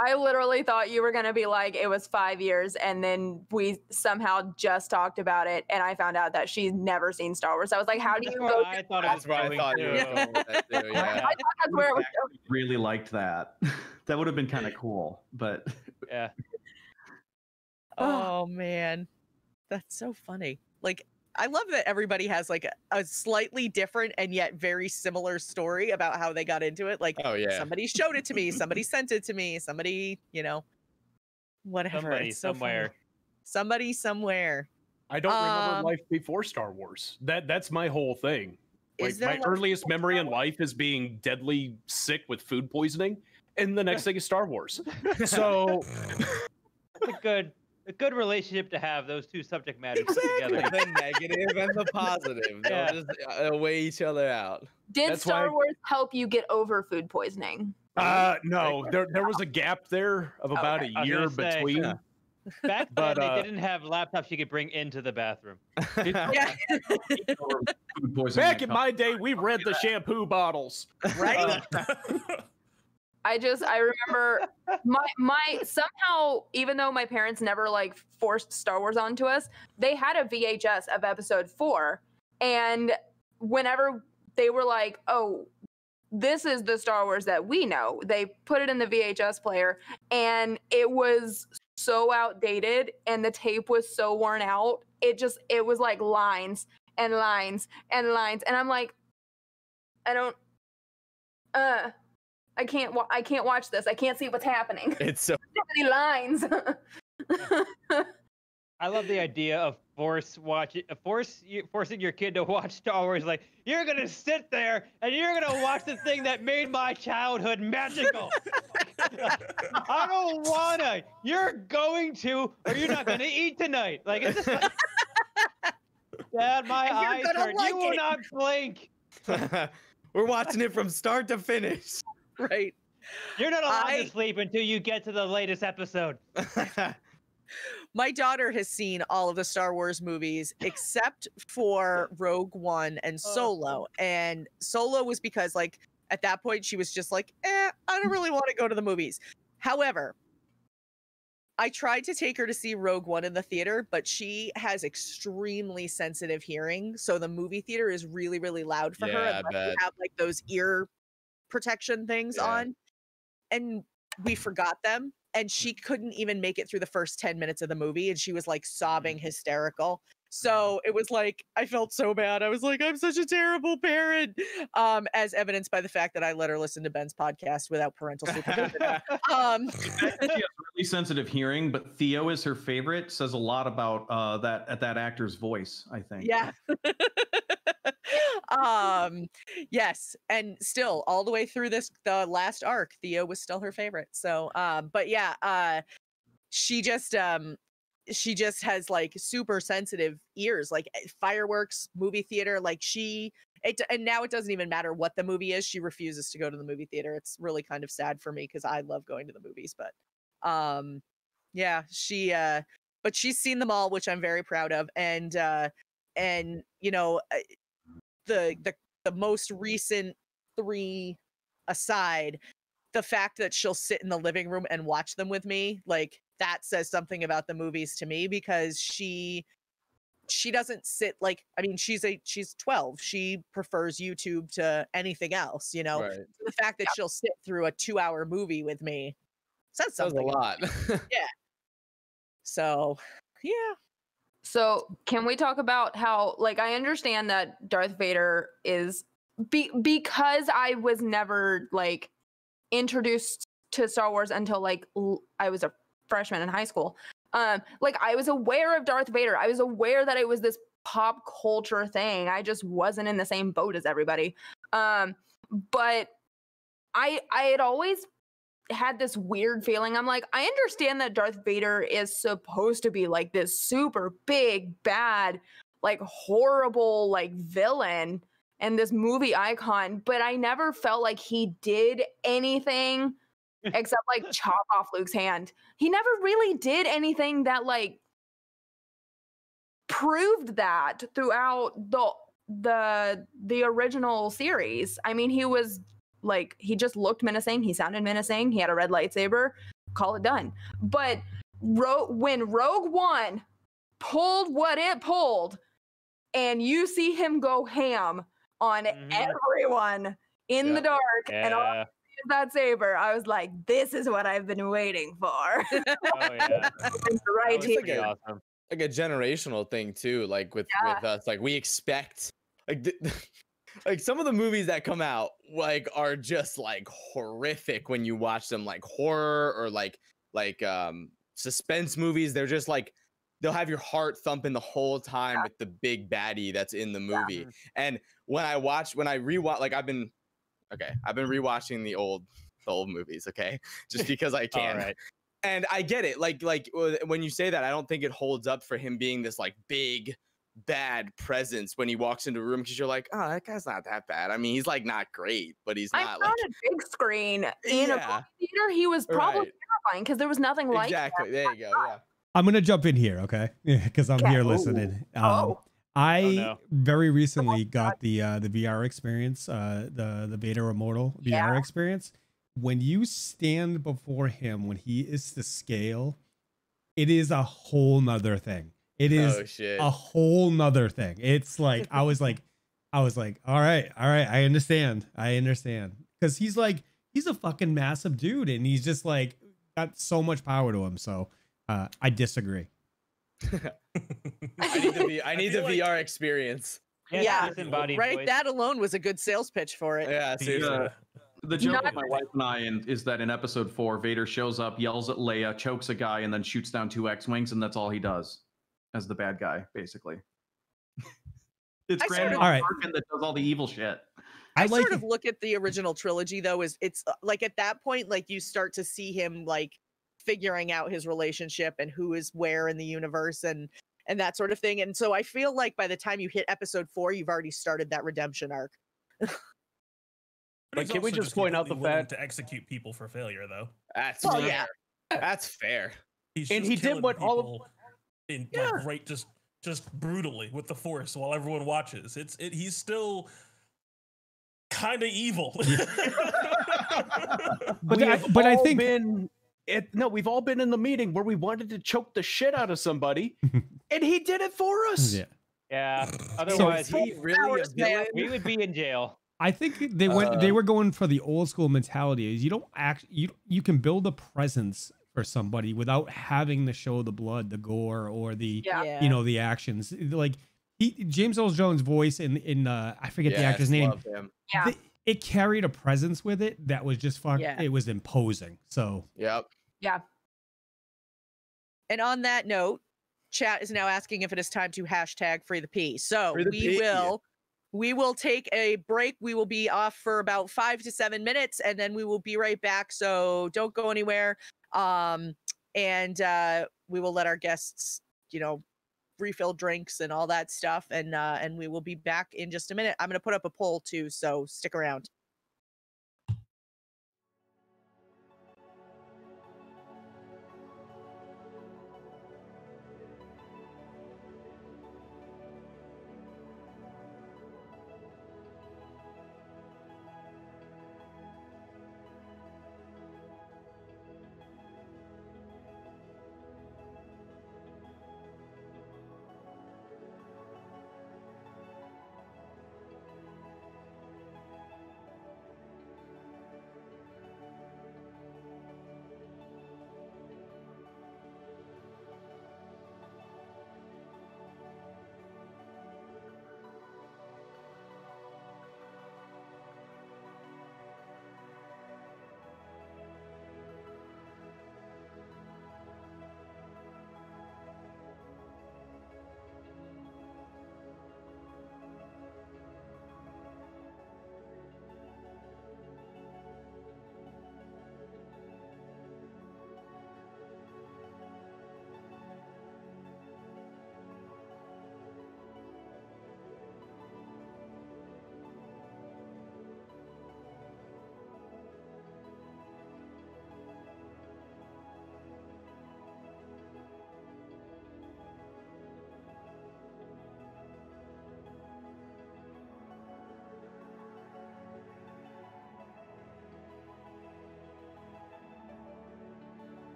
I literally thought you were going to be like, it was 5 years. And then we somehow just talked about it. And I found out that she's never seen Star Wars. I was like, how do you go? I thought That's where I thought you were too. going with that too. Yeah. I thought that's where it was. Really liked that. That would have been kind of cool, but Yeah. Oh man, that's so funny. Like, I love that everybody has like a slightly different and yet very similar story about how they got into it. Like, Oh yeah. somebody showed it to me, somebody sent it to me, somebody, whatever. Somebody It's so funny. somewhere. Somebody somewhere. I don't remember Um, life before Star Wars. That's my whole thing. Like Is there my life earliest before memory Star in Wars? life is being deadly sick with food poisoning, and the next thing is Star Wars. So It's a good relationship to have, those two subject matters put Exactly. together. The negative and the positive. They'll Yeah. just weigh each other out. Did That's Star why- Wars help you get over food poisoning? no, there was a gap there of about Okay. a I was year gonna say, between. yeah. Back then, But, they didn't have laptops you could bring into the bathroom. Yeah. food poisoning. Back in my day, we read the shampoo bottles. Right? I remember my somehow, even though my parents never like forced Star Wars onto us, they had a VHS of episode 4. And whenever they were like, oh, this is the Star Wars that we know, they put it in the VHS player and it was so outdated and the tape was so worn out. It was like lines and lines and lines. And I'm like, I can't watch this. I can't see what's happening. It's so Too many lines. I love the idea of forcing your kid to watch Star Wars. Like, you're gonna sit there and you're gonna watch the thing that made my childhood magical. I don't wanna. You're going to, or you're not gonna eat tonight. Like, it's just like, Dad, my And you're eyes gonna hurt. like You will it. not blink. we're watching it from start to finish. Right. You're not allowed I- to sleep until you get to the latest episode. My daughter has seen all of the Star Wars movies except for Rogue One and Solo. And Solo was because, like, at that point, she was just like, I don't really want to go to the movies. However, I tried to take her to see Rogue One in the theater, but she has extremely sensitive hearing. So the movie theater is really, really loud for her. Yeah, I Unless bet. you have like those ear protection things Yeah. on. And we forgot them. And she couldn't even make it through the first 10 minutes of the movie. And she was like sobbing hysterical. So it was like, I felt so bad. I was like, I'm such a terrible parent. As evidenced by the fact that I let her listen to Ben's podcast without parental supervision. She has really sensitive hearing, but Theo is her favorite. Says a lot about that actor's voice, I think. Yeah. Yes, and still all the way through the last arc, Theo was still her favorite. So but yeah, she just has like super sensitive ears, like fireworks, movie theater, like and now it doesn't even matter what the movie is, she refuses to go to the movie theater. It's really kind of sad for me because I love going to the movies, but yeah, but she's seen them all, which I'm very proud of. And you know, the most recent 3 aside, the fact that she'll sit in the living room and watch them with me, like, that says something about the movies to me, because she doesn't sit, like, I mean, she's 12. She prefers YouTube to anything else, you know. Right. So the fact that she'll sit through a 2-hour movie with me says That was a something. lot. So, yeah. So can we talk about how, like, I understand that Darth Vader is because I was never like introduced to Star Wars until like I was a freshman in high school. Like, I was aware of Darth Vader. I was aware that it was this pop culture thing. I just wasn't in the same boat as everybody. But I had always had this weird feeling. I'm like, I understand that Darth Vader is supposed to be like this super big, bad, like horrible, like villain and this movie icon, but I never felt like he did anything except like chop off Luke's hand. He never really did anything that like proved that throughout the original series. I mean, he was like, he just looked menacing, he sounded menacing, he had a red lightsaber, call it done. But when Rogue One pulled what it pulled, and you see him go ham on everyone in the dark and all that saber, I was like, this is what I've been waiting for. Oh yeah. Right here. Like awesome. Like a generational thing too, like with us, like we expect like like some of the movies that come out like are just like horrific when you watch them, like horror or like suspense movies. They're just like, they'll have your heart thumping the whole time with the big baddie that's in the movie. And when I rewatch, like I've been rewatching the old movies, okay, just because I can. All right. And I get it. Like when you say that, I don't think it holds up for him being this like big bad presence when he walks into a room, because you're like, oh, that guy's not that bad. I mean, he's like not great, but he's not like on a big screen in a theater. He was probably terrifying because there was nothing like that. Exactly. There you go. Yeah. I'm gonna jump in here, okay? Because I'm here listening. I very recently got the VR experience, the Vader Immortal VR experience. When you stand before him, when he is to scale, it is a whole nother thing. It is a whole nother thing. It's like I was like, all right, I understand, because he's a fucking massive dude, and he's just like got so much power to him. So I disagree. I need the VR experience. Yeah, right. That alone was a good sales pitch for it. Yeah, seriously. The joke with my wife and I is that in episode 4, Vader shows up, yells at Leia, chokes a guy, and then shoots down 2 X-Wings, and that's all he does as the bad guy, basically. It's Grand Moff Tarkin that does all the evil shit. I sort of look at the original trilogy, though, as it's like at that point, like you start to see him like figuring out his relationship and who is where in the universe and that sort of thing. And so I feel like by the time you hit episode 4, you've already started that redemption arc. But can we just point out the fact to execute people for failure, though? That's fair. That's fair. And he did what all of like, just brutally with the Force while everyone watches. He's still kind of evil. but I think we've all been in the meeting where we wanted to choke the shit out of somebody, and he did it for us. Yeah. Otherwise, he really we would be in jail. I think they were going for the old school mentality. Is you can build a presence for somebody without having to show the blood, the gore, or the the actions. Like James Earl Jones' voice in I forget the actor's name. It carried a presence with it that was just it was imposing. So Yeah. And on that note, chat is now asking if it is time to hashtag free the P. So we will take a break. We will be off for about 5 to 7 minutes, and then we will be right back. So don't go anywhere. And we will let our guests, refill drinks and all that stuff. And we will be back in just a minute. I'm going to put up a poll too, so stick around.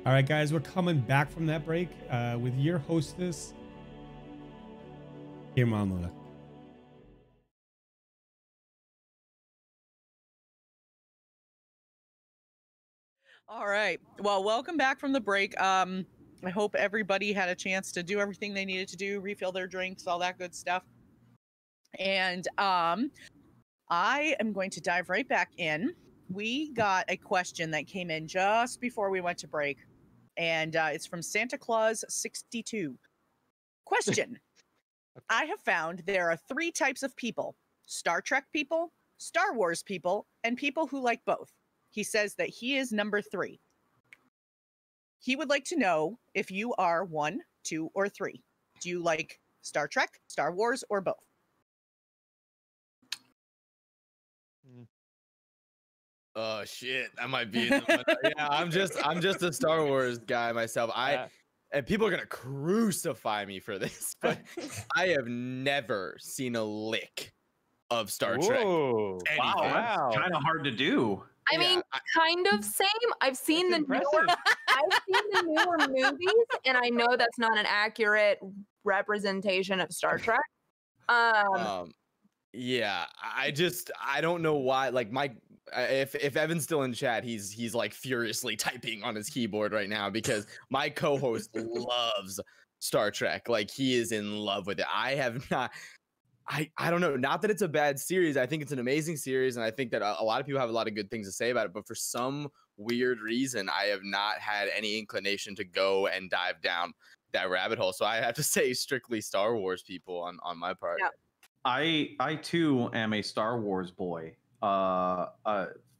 All right, guys, we're coming back from that break with your hostess, here, Lola. All right. Well, welcome back from the break. I hope everybody had a chance to do everything they needed to do, refill their drinks, all that good stuff. And I am going to dive right back in. We got a question that came in just before we went to break, and it's from Santa Claus 62. Question. Okay. I have found there are 3 types of people: Star Trek people, Star Wars people, and people who like both. He says that he is number 3. He would like to know if you are 1, 2, or 3. Do you like Star Trek, Star Wars, or both? Oh shit, that might be. Yeah, I'm just a Star Wars guy myself. And people are gonna crucify me for this, but I have never seen a lick of Star Trek. Wow, that's kind of hard to do. I mean, kind of same. I've seen the newer movies, and I know that's not an accurate representation of Star Trek. Yeah, I don't know why. Like if Evan's still in chat, he's like furiously typing on his keyboard right now because my co-host loves Star Trek. Like he is in love with it. I have not. I don't know. Not that it's a bad series. I think it's an amazing series, and I think that a lot of people have a lot of good things to say about it. But for some weird reason, I have not had any inclination to go and dive down that rabbit hole. So I have to say, strictly Star Wars people on my part. Yeah. I too am a Star Wars boy.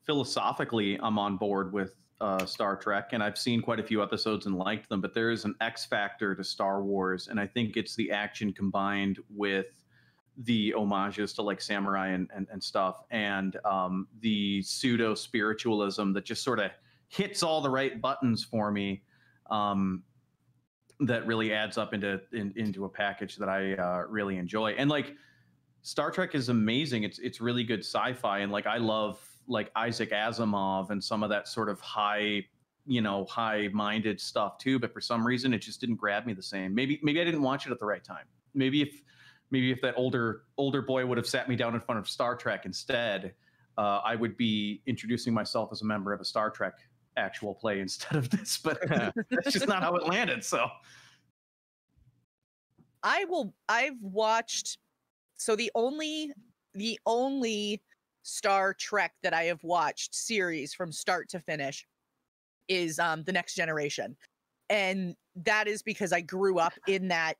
Philosophically, I'm on board with Star Trek, and I've seen quite a few episodes and liked them. But there is an X factor to Star Wars, and I think it's the action combined with the homages to like samurai and stuff, and the pseudo spiritualism that just sort of hits all the right buttons for me. That really adds up into a package that I really enjoy. And like Star Trek is amazing. It's really good sci-fi, and like I love like Isaac Asimov and some of that sort of high-minded stuff too. But for some reason, it just didn't grab me the same. Maybe I didn't watch it at the right time. Maybe if that older boy would have sat me down in front of Star Trek instead, I would be introducing myself as a member of a Star Trek actual play instead of this. But that's just not how it landed. So I've watched. So the only Star Trek that I have watched series from start to finish is The Next Generation, and that is because I grew up in that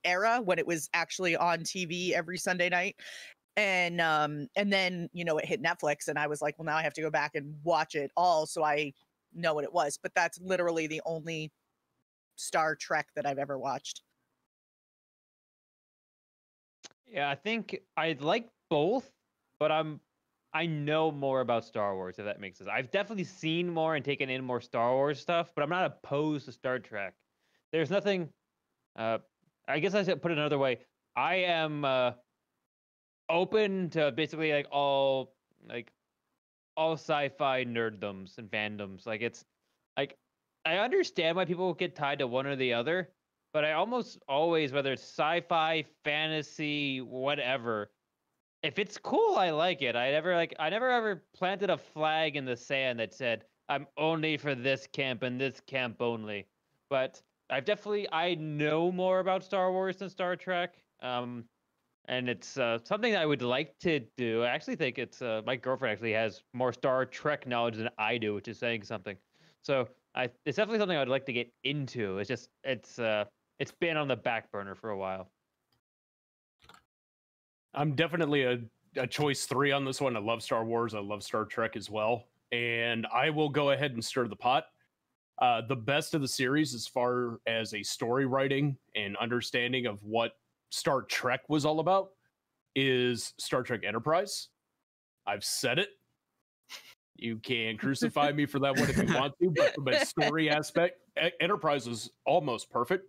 era when it was actually on TV every Sunday night, and then it hit Netflix, and I was like, well, now I have to go back and watch it all so I know what it was. But that's literally the only Star Trek that I've ever watched. Yeah, I think I like both, but I know more about Star Wars, if that makes sense. I've definitely seen more and taken in more Star Wars stuff, but I'm not opposed to Star Trek. There's nothing. I guess I should put it another way. I am open to basically like all sci-fi nerddoms and fandoms. Like it's like I understand why people get tied to one or the other, but I almost always, whether it's sci-fi, fantasy, whatever, if it's cool, I like it. I never ever planted a flag in the sand that said I'm only for this camp and this camp only. But I know more about Star Wars than Star Trek. And it's something that I would like to do. I actually think it's my girlfriend actually has more Star Trek knowledge than I do, which is saying something. So it's definitely something I'd like to get into. It's just it's been on the back burner for a while. I'm definitely a choice 3 on this one. I love Star Wars. I love Star Trek as well. And I will go ahead and stir the pot. The best of the series as far as a story writing and understanding of what Star Trek was all about is Star Trek Enterprise. I've said it. You can crucify me for that one if you want to, but from a story aspect, Enterprise is almost perfect.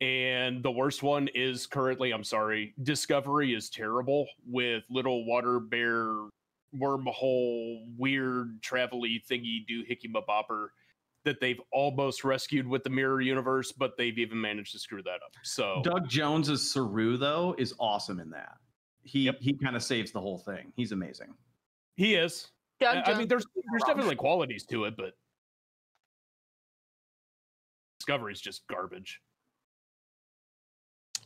And the worst one is currently, I'm sorry, Discovery is terrible with little water bear, wormhole, weird, travel-y thingy do hickey-mabopper that they've almost rescued with the mirror universe, but they've even managed to screw that up. So Doug Jones's Saru though is awesome in that. He kind of saves the whole thing. He's amazing. He is. I mean, there's definitely qualities to it, but Discovery's just garbage.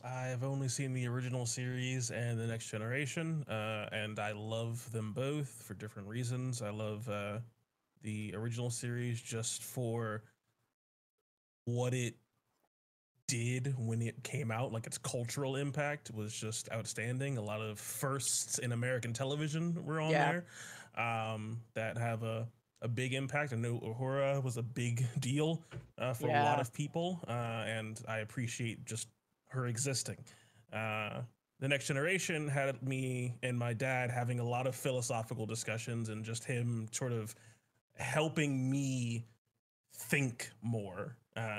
I've only seen the original series and the Next Generation, and I love them both for different reasons. I love the original series just for what it did when it came out. Like, its cultural impact was just outstanding. A lot of firsts in American television were on there that have a big impact. I know Uhura was a big deal for a lot of people, and I appreciate just her existing. The Next Generation had me and my dad having a lot of philosophical discussions, and just him sort of helping me think more.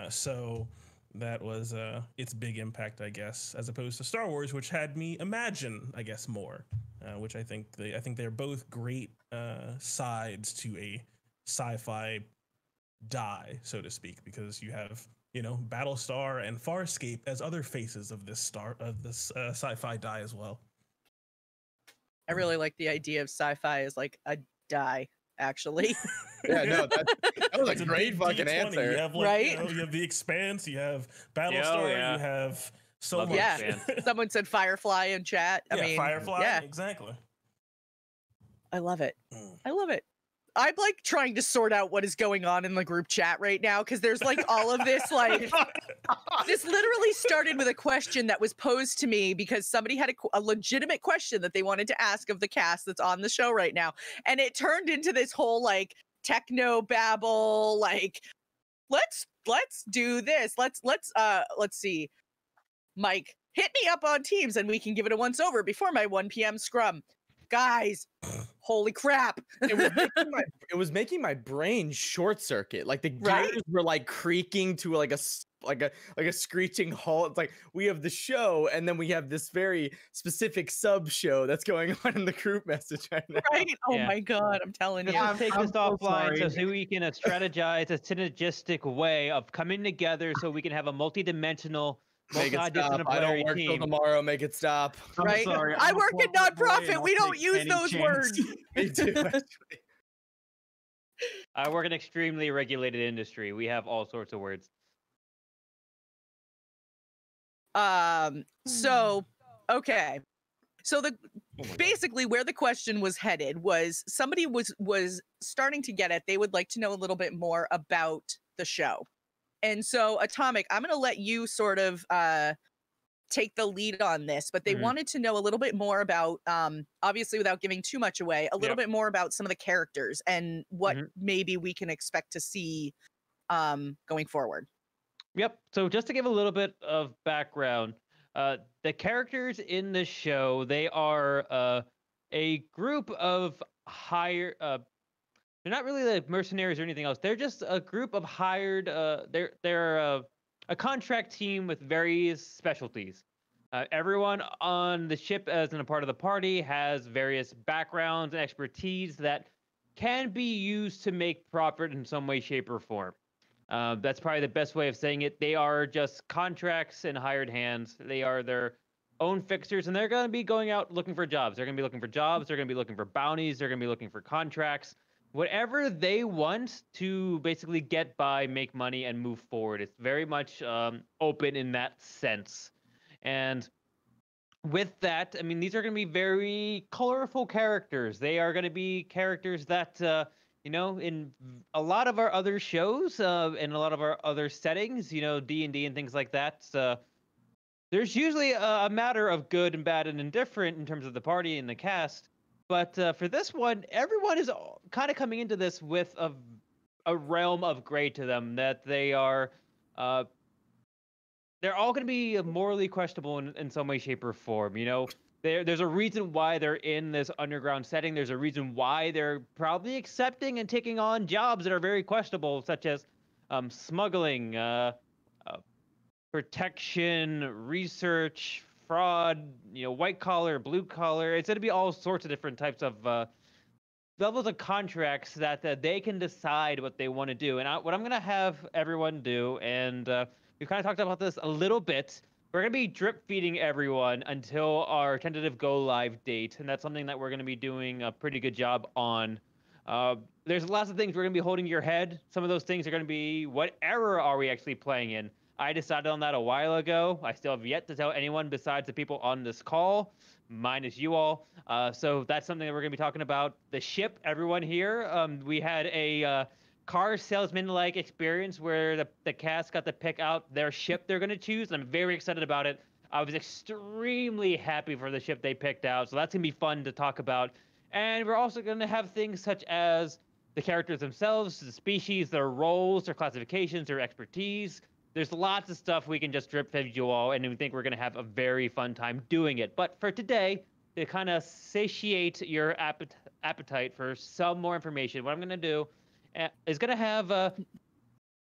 So that was its big impact, I guess, as opposed to Star Wars, which had me imagine, I guess, more. Which I think they're both great sides to a sci-fi die, so to speak, because you have, you know, Battlestar and Farscape as other faces of this sci-fi die as well. I really like the idea of sci-fi as like a die, actually. Yeah, no, that was a great fucking D20. answer. You have, like, Right? You know, you have The Expanse, you have Battlestar, you have so Love much. Yeah, someone said Firefly in chat. I mean, Firefly, yeah, exactly. I love it. I love it. I'm like trying to sort out what is going on in the group chat right now, because there's like all of this, like this literally started with a question that was posed to me because somebody had a legitimate question that they wanted to ask of the cast that's on the show right now, and it turned into this whole like techno babble, like let's do this, let's see, Mike, hit me up on Teams and we can give it a once over before my 1 p.m. scrum. Guys, holy crap. It was making my brain short circuit. Like the gears were like creaking to like a screeching halt. It's like we have the show and then we have this very specific sub show that's going on in the group message right now. Right? Oh my god, I'm telling you. Let's take this offline so we can strategize a synergistic way of coming together so we can have a multi-dimensional, Make it stop. I don't work till tomorrow. Make it stop. Right? Sorry, I I'm a work at corporate boy nonprofit. and We I'll don't take use any those chance. words. Me too. I work in extremely regulated industry. We have all sorts of words. So okay. So basically where the question was headed was somebody was starting to get it. They would like to know a little bit more about the show. And so Atomic, I'm going to let you sort of take the lead on this, but they wanted to know a little bit more about, obviously without giving too much away, a little bit more about some of the characters and what maybe we can expect to see going forward. Yep. So just to give a little bit of background, the characters in the show, they are a group of they're not really like mercenaries or anything else. They're just a group of hired. They're a contract team with various specialties. Everyone on the ship, as in a part of the party, has various backgrounds and expertise that can be used to make profit in some way, shape, or form. That's probably the best way of saying it. They are just contracts and hired hands. They are their own fixers, and they're going to be going out looking for jobs. They're going to be looking for jobs. They're going to be looking for bounties. They're going to be looking for contracts. Whatever they want to basically get by, make money, and move forward. It's very much open in that sense. And with that, I mean, these are going to be very colorful characters. They are going to be characters that, you know, in a lot of our other shows and a lot of our other settings, you know, D&D and things like that, there's usually a matter of good and bad and indifferent in terms of the party and the cast. But for this one, everyone is kind of coming into this with a realm of gray to them, that they are, they're all going to be morally questionable in some way, shape, or form. You know, there's a reason why they're in this underground setting. There's a reason why they're probably accepting and taking on jobs that are very questionable, such as smuggling, protection, research, fraud, you know, white collar, blue collar. It's going to be all sorts of different types of levels of contracts that they can decide what they want to do. And what I'm going to have everyone do, and we kind of talked about this a little bit, we're going to be drip feeding everyone until our tentative go live date. And that's something that we're going to be doing a pretty good job on. There's lots of things we're going to be holding your head. Some of those things are going to be, what era are we actually playing in? I decided on that a while ago. I still have yet to tell anyone besides the people on this call, minus you all. So that's something that we're going to be talking about. The ship, everyone here. We had a car salesman-like experience where the cast got to pick out their ship they're going to choose. I'm very excited about it. I was extremely happy for the ship they picked out. So that's going to be fun to talk about. And we're also going to have things such as the characters themselves, the species, their roles, their classifications, their expertise. There's lots of stuff we can just drip feed you all, and we think we're going to have a very fun time doing it. But for today, to kind of satiate your appetite for some more information, what I'm going to do is going to have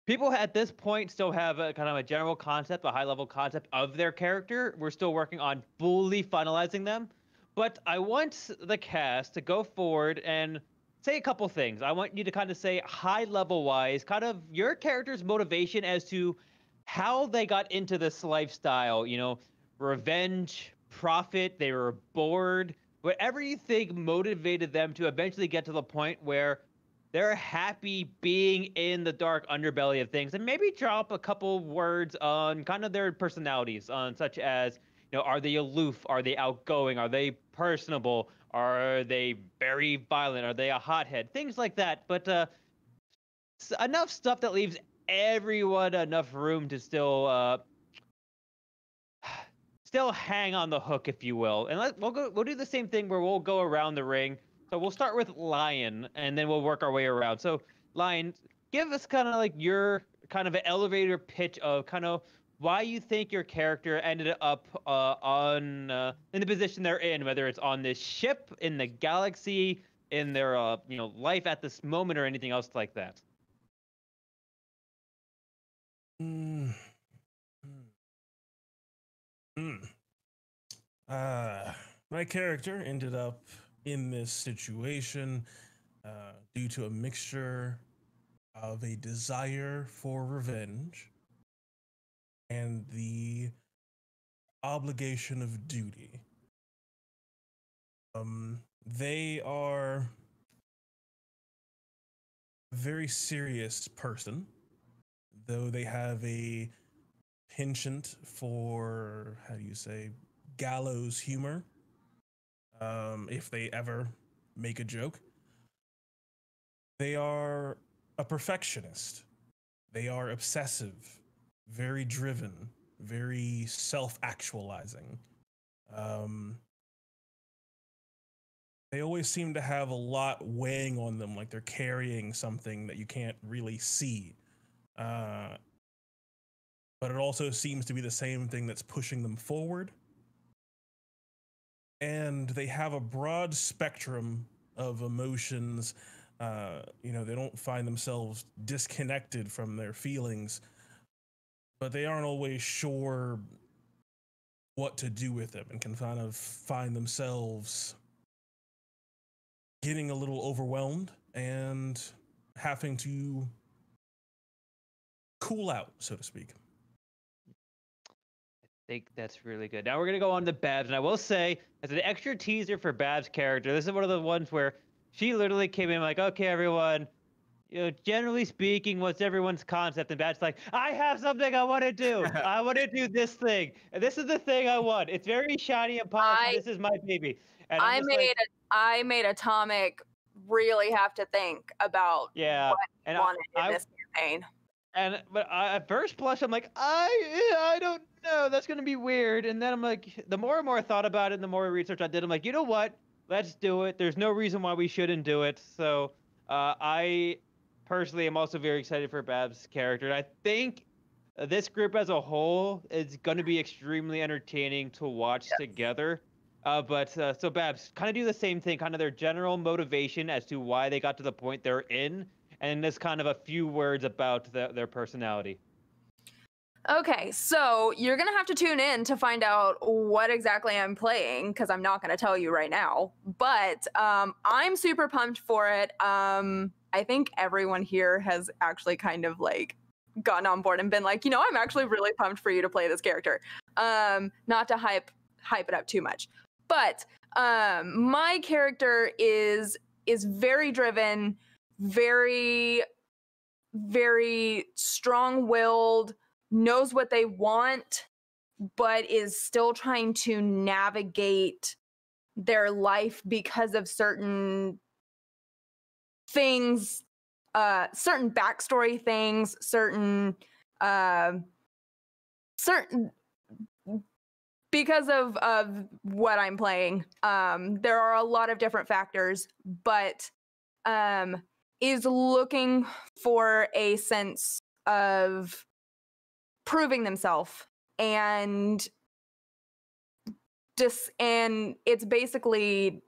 people at this point still have a kind of a general concept, a high-level concept of their character. We're still working on fully finalizing them. But I want the cast to go forward and say a couple things. I want you to kind of say high-level wise, kind of your character's motivation as to how they got into this lifestyle, you know, revenge, profit, they were bored, whatever you think motivated them to eventually get to the point where they're happy being in the dark underbelly of things, and maybe drop a couple words on kind of their personalities, on such as, you know, are they aloof? Are they outgoing? Are they personable? Are they very violent? Are they a hothead? Things like that. But enough stuff that leaves everyone enough room to still hang on the hook, if you will. And we'll do the same thing where we'll go around the ring. So we'll start with Lion, and then we'll work our way around. So Lion, give us kind of like your kind of an elevator pitch of kind of why you think your character ended up in the position they're in, whether it's on this ship, in the galaxy, in their life at this moment, or anything else like that. My character ended up in this situation due to a mixture of a desire for revenge and the obligation of duty. They are a very serious person, though they have a penchant for, how do you say, gallows humor, if they ever make a joke. They are a perfectionist. They are obsessive, very driven, very self-actualizing. They always seem to have a lot weighing on them, like they're carrying something that you can't really see. But it also seems to be the same thing that's pushing them forward. And they have a broad spectrum of emotions. They don't find themselves disconnected from their feelings, but they aren't always sure what to do with them and can kind of find themselves getting a little overwhelmed and having to cool out, so to speak. I think that's really good. Now we're gonna go on to Babs, and I will say, as an extra teaser for Babs' character, this is one of the ones where she literally came in like, okay, everyone, generally speaking, what's everyone's concept? And Babs' like, I have something I want to do. I want to do this thing, and this is the thing I want. It's very shiny and polished. This is my baby. And I made Atomic really have to think about what he wanted in this campaign. But at first blush, I'm like, I don't know. That's gonna be weird. And then I'm like, the more and more I thought about it, the more research I did, I'm like, you know what? Let's do it. There's no reason why we shouldn't do it. So I personally am also very excited for Babs' character. And I think this group as a whole is going to be extremely entertaining to watch together. So Babs, kind of do the same thing, kind of their general motivation as to why they got to the point they're in, and just kind of a few words about their personality. Okay, so you're gonna have to tune in to find out what exactly I'm playing, because I'm not gonna tell you right now. But I'm super pumped for it. I think everyone here has actually kind of like gotten on board and been like, you know, I'm actually really pumped for you to play this character. Not to hype it up too much, but my character is very driven, very strong-willed, knows what they want, but is still trying to navigate their life because of certain things, certain backstory things, certain because of what I'm playing. There are a lot of different factors, but is looking for a sense of proving themselves, and it's basically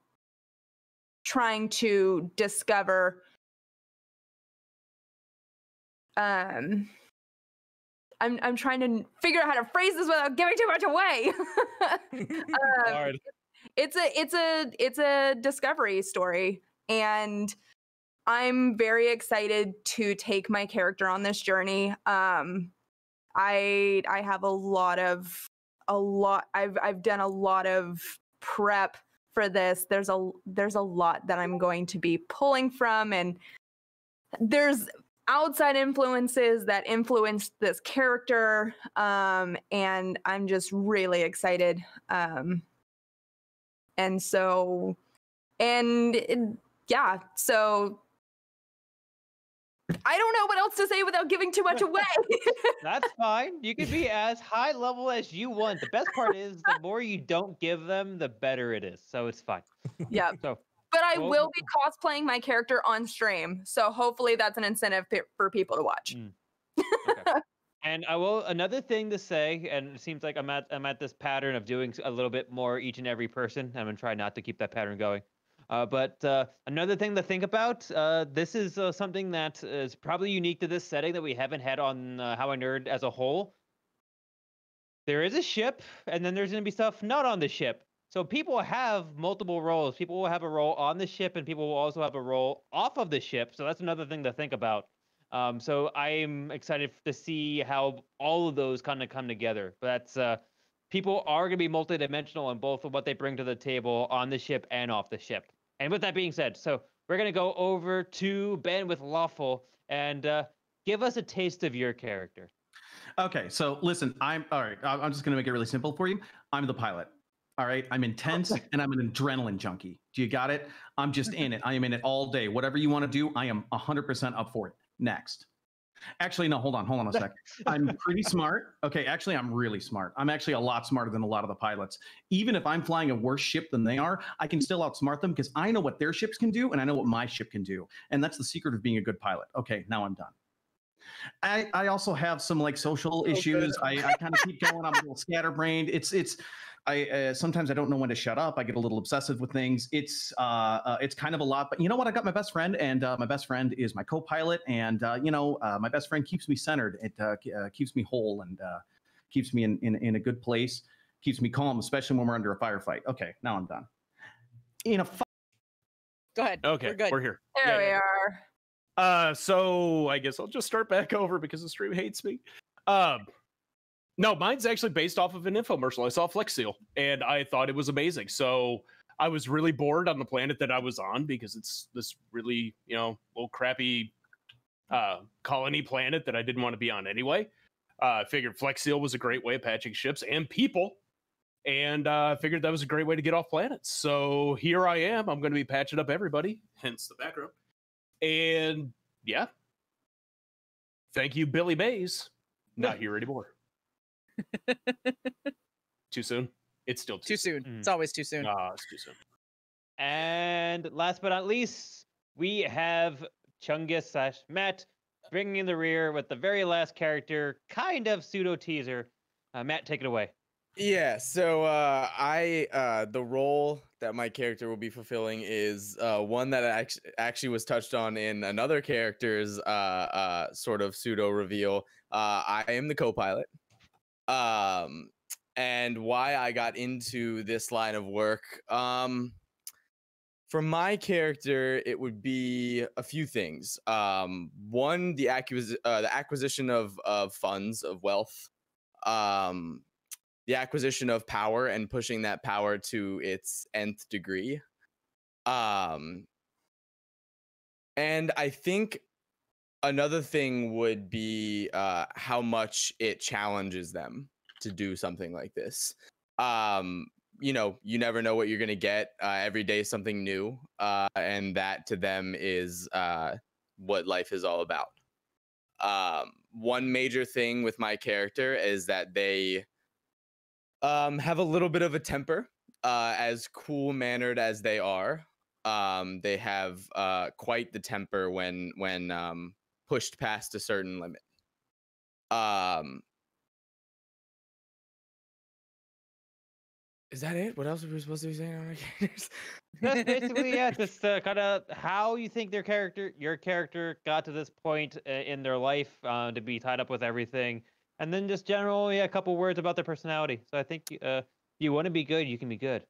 trying to discover I'm trying to figure out how to phrase this without giving too much away. Hard. It's a discovery story, and I'm very excited to take my character on this journey. I have I've done a lot of prep for this. There's a lot that I'm going to be pulling from, and there's outside influences that influence this character, and I'm just really excited. So I don't know what else to say without giving too much away. That's fine. You can be as high level as you want. The best part is the more you don't give them, the better it is. So it's fine. Yeah. So, but I will be cosplaying my character on stream, so hopefully that's an incentive for people to watch. Okay. And I will another thing to say, and it seems like I'm at this pattern of doing a little bit more each and every person. I'm gonna try not to keep that pattern going. But another thing to think about, this is something that is probably unique to this setting that we haven't had on HowINerd as a whole. There is a ship, and then there's going to be stuff not on the ship. So people have multiple roles. People will have a role on the ship, and people will also have a role off of the ship. So that's another thing to think about. So I'm excited to see how all of those kind of come together. But that's people are going to be multidimensional in both of what they bring to the table on the ship and off the ship. And with that being said, so we're going to go over to Ben with Lawful and give us a taste of your character. Okay, so listen, I'm all right. I'm just going to make it really simple for you. I'm the pilot. All right, I'm intense and I'm an adrenaline junkie. Do you got it? I'm just in it. I am in it all day. Whatever you want to do, I am 100% up for it. Next. Actually, no, hold on a sec. I'm pretty smart. Okay, actually, I'm really smart. I'm actually a lot smarter than a lot of the pilots. Even if I'm flying a worse ship than they are, I can still outsmart them because I know what their ships can do and I know what my ship can do. And that's the secret of being a good pilot. Okay, now I'm done. I also have some like social issues. I kind of keep going. I'm a little scatterbrained. Sometimes I don't know when to shut up. I get a little obsessive with things. It's kind of a lot, but you know what? I got my best friend, and my best friend is my co-pilot, and my best friend keeps me centered. It keeps me whole and keeps me in a good place. Keeps me calm, especially when we're under a firefight. Okay, now I'm done. Go ahead. Okay, we're here. There we are. So I guess I'll just start back over because the stream hates me. No, mine's actually based off of an infomercial. I saw Flex Seal and I thought it was amazing. So I was really bored on the planet that I was on because it's this really, little crappy colony planet that I didn't want to be on anyway. I figured Flex Seal was a great way of patching ships and people. And figured that was a great way to get off planets. So here I am. I'm going to be patching up everybody, hence the background. And yeah, thank you, Billy Mays. Not here anymore. Too soon? It's still too soon. It's always too soon. It's too soon. And last but not least, we have Chungus/Matt bringing in the rear with the very last character, kind of pseudo teaser. Matt, take it away. Yeah, so the role that my character will be fulfilling is one that actually was touched on in another character's sort of pseudo reveal. I am the co-pilot. And why I got into this line of work. For my character, it would be a few things. One, the acquisition of funds, of wealth. The acquisition of power and pushing that power to its nth degree. And I think another thing would be how much it challenges them to do something like this. You know, you never know what you're going to get. Every day is something new. And that to them is what life is all about. One major thing with my character is that they have a little bit of a temper. As cool-mannered as they are, they have quite the temper when pushed past a certain limit. Is that it? What else are we supposed to be saying on our characters? That's basically it. Just kind of how you think your character got to this point in their life to be tied up with everything, and then just generally a couple words about their personality. So I think you want to be good, you can be good.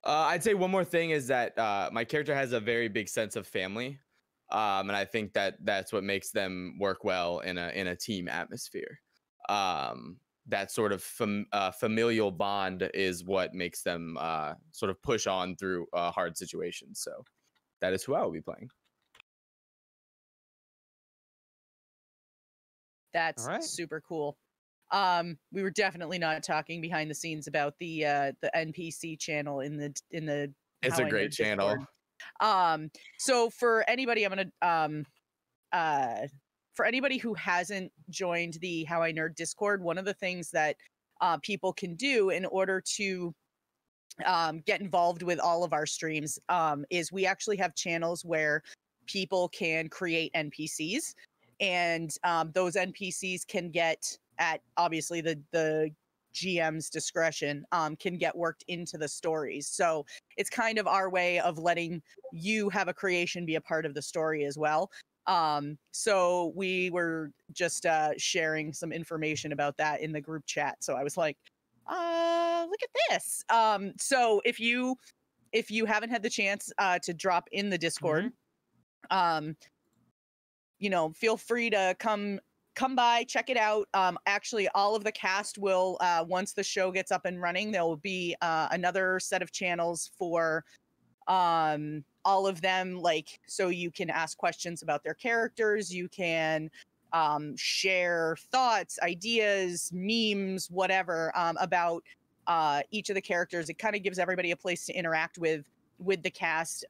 I'd say one more thing is that my character has a very big sense of family, and I think that's what makes them work well in a team atmosphere. That sort of familial bond is what makes them sort of push on through hard situations. So that is who I will be playing. That's super cool. We were definitely not talking behind the scenes about the NPC channel in the It's a great channel. So for anybody, for anybody who hasn't joined the HowINerd Discord, one of the things that people can do in order to get involved with all of our streams is we actually have channels where people can create NPCs, and those NPCs can get, at obviously the GM's discretion, can get worked into the stories. So it's kind of our way of letting you have a creation be a part of the story as well. So we were just sharing some information about that in the group chat. So I was like, look at this. So if you haven't had the chance to drop in the Discord, you know, feel free to come by, check it out. Actually, all of the cast will, once the show gets up and running, there will be another set of channels for all of them, like, so you can ask questions about their characters, you can share thoughts, ideas, memes, whatever, about each of the characters. It kind of gives everybody a place to interact with the cast.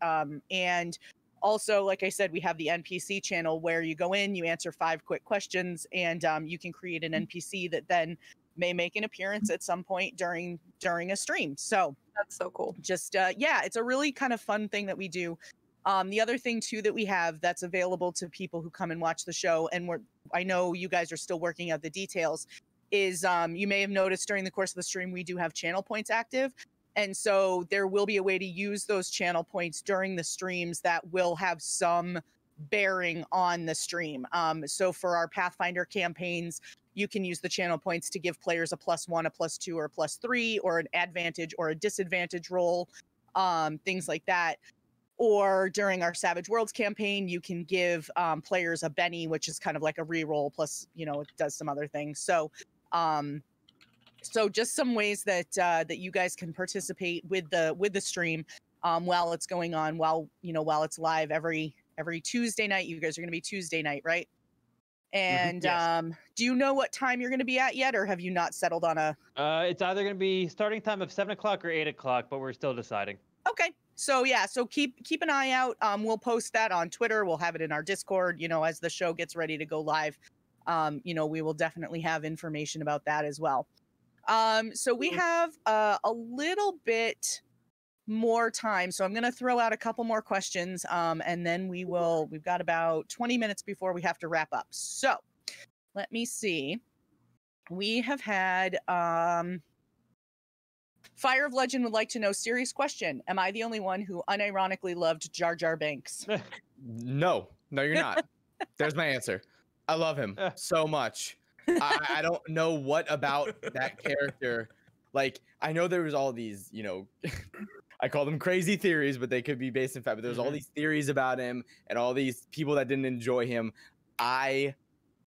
And also, like I said, we have the NPC channel where you go in, you answer 5 quick questions, and you can create an NPC that then may make an appearance at some point during a stream. So that's so cool. Just yeah, it's a really kind of fun thing that we do. The other thing too that we have that's available to people who come and watch the show, and I know you guys are still working out the details, is you may have noticed during the course of the stream we do have channel points active. And so there will be a way to use those channel points during the streams that will have some bearing on the stream. So for our Pathfinder campaigns, you can use the channel points to give players a +1, a +2, or a +3, or an advantage or a disadvantage roll, things like that. Or during our Savage Worlds campaign, you can give players a Benny, which is kind of like a reroll, plus, you know, it does some other things. So so just some ways that that you guys can participate with the stream while it's going on, while it's live every Tuesday night. You guys are going to be Tuesday night, right? And yes. Do you know what time you're going to be at yet, or have you not settled on a? It's either going to be starting time of 7 o'clock or 8 o'clock, but we're still deciding. Okay. So yeah, so keep an eye out. We'll post that on Twitter. We'll have it in our Discord, you know, as the show gets ready to go live. You know, we will definitely have information about that as well. So we have a little bit more time. So I'm going to throw out a couple more questions, and then we've got about 20 minutes before we have to wrap up. So let me see. We have had, Fire of Legend would like to know, serious question. Am I the only one who unironically loved Jar Jar Binks? No, you're not. There's my answer. I love him so much. I don't know what about that character. Like, I know there was all these, I call them crazy theories, but they could be based in fact. But there's all these theories about him and all these people that didn't enjoy him. I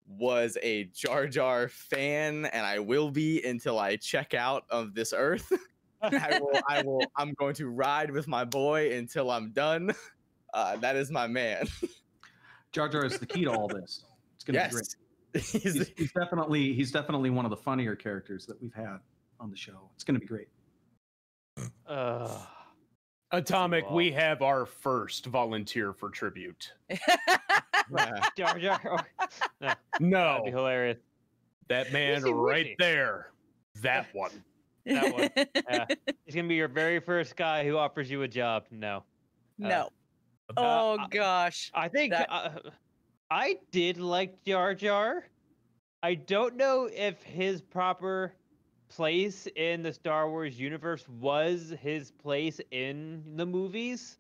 was a Jar Jar fan, and I will be until I check out of this earth. I'm going to ride with my boy until I'm done. That is my man. Jar Jar is the key to all this. It's going to be great. He's definitely one of the funnier characters that we've had on the show. It's going to be great. Atomic, we have our first volunteer for tribute. Jar Jar. No, that'd be hilarious. That man right there. That one. That one. He's gonna be your very first guy who offers you a job. No. No. Oh gosh. I think I did like Jar Jar. I don't know if his proper place in the Star Wars universe was his place in the movies.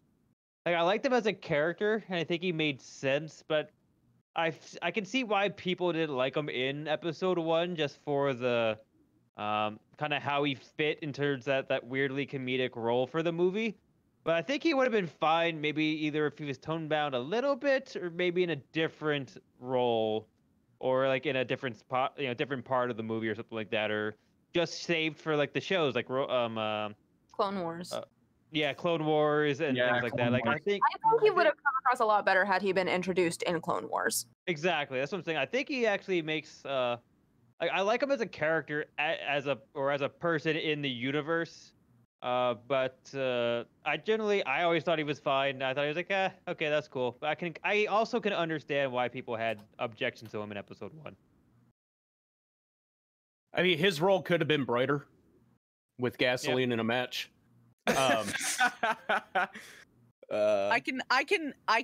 Like, I liked him as a character, and I think he made sense, but I can see why people didn't like him in Episode 1, just for the kind of how he fit in terms of that weirdly comedic role for the movie. But I think he would have been fine, maybe either if he was toned down a little bit, or maybe in a different role, or like in a different spot, different part of the movie or something like that, or just saved for like the shows, like Clone Wars. Yeah, Clone Wars and things like that. Like, I think he would have come across a lot better had he been introduced in Clone Wars. Exactly, that's what I'm saying. I think he actually makes. I like him as a character, as a person in the universe. But I always thought he was fine. I thought he was like, okay, that's cool. But I also can understand why people had objections to him in Episode 1. I mean, his role could have been brighter with gasoline in a match. I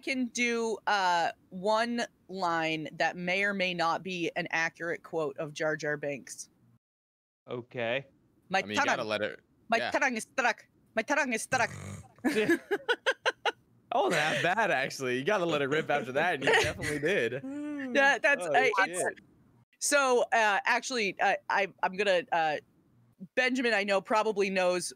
can do one line that may or may not be an accurate quote of Jar Jar Binks. Okay. You gotta let it. My tongue is stuck. My tongue is stuck. Oh, not bad actually. You gotta let it rip after that, and you definitely did. Yeah, that's so. Actually, I'm gonna. Benjamin, I know, probably knows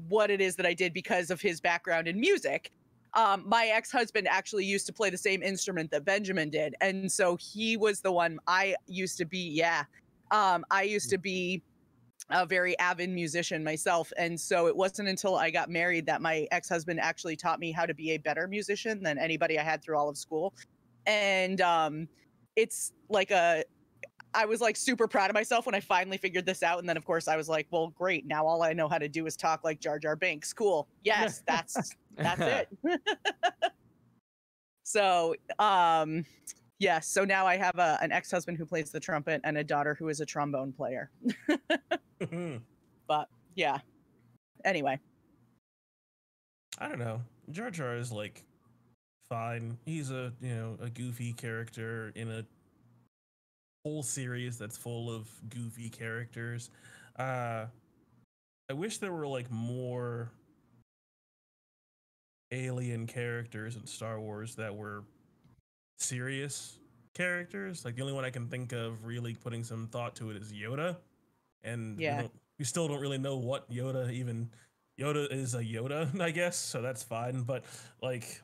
what it is that I did because of his background in music. My ex-husband actually used to play the same instrument that Benjamin did, and so he was the one I used to be. I used to be a very avid musician myself, and so it wasn't until I got married that my ex-husband actually taught me how to be a better musician than anybody I had through all of school. And it's like I was like super proud of myself when I finally figured this out. And then of course I was like, well, great. Now all I know how to do is talk like Jar Jar Binks. Cool. Yes, that's it. So, yes. So now I have an ex-husband who plays the trumpet and a daughter who is a trombone player. But yeah. Anyway. I don't know. Jar Jar is like fine. He's a goofy character in a whole series that's full of goofy characters. I wish there were like more alien characters in Star Wars that were serious characters. Like, the only one I can think of really putting some thought to it is Yoda. And we still don't really know what Yoda is a Yoda, I guess, so that's fine. But like,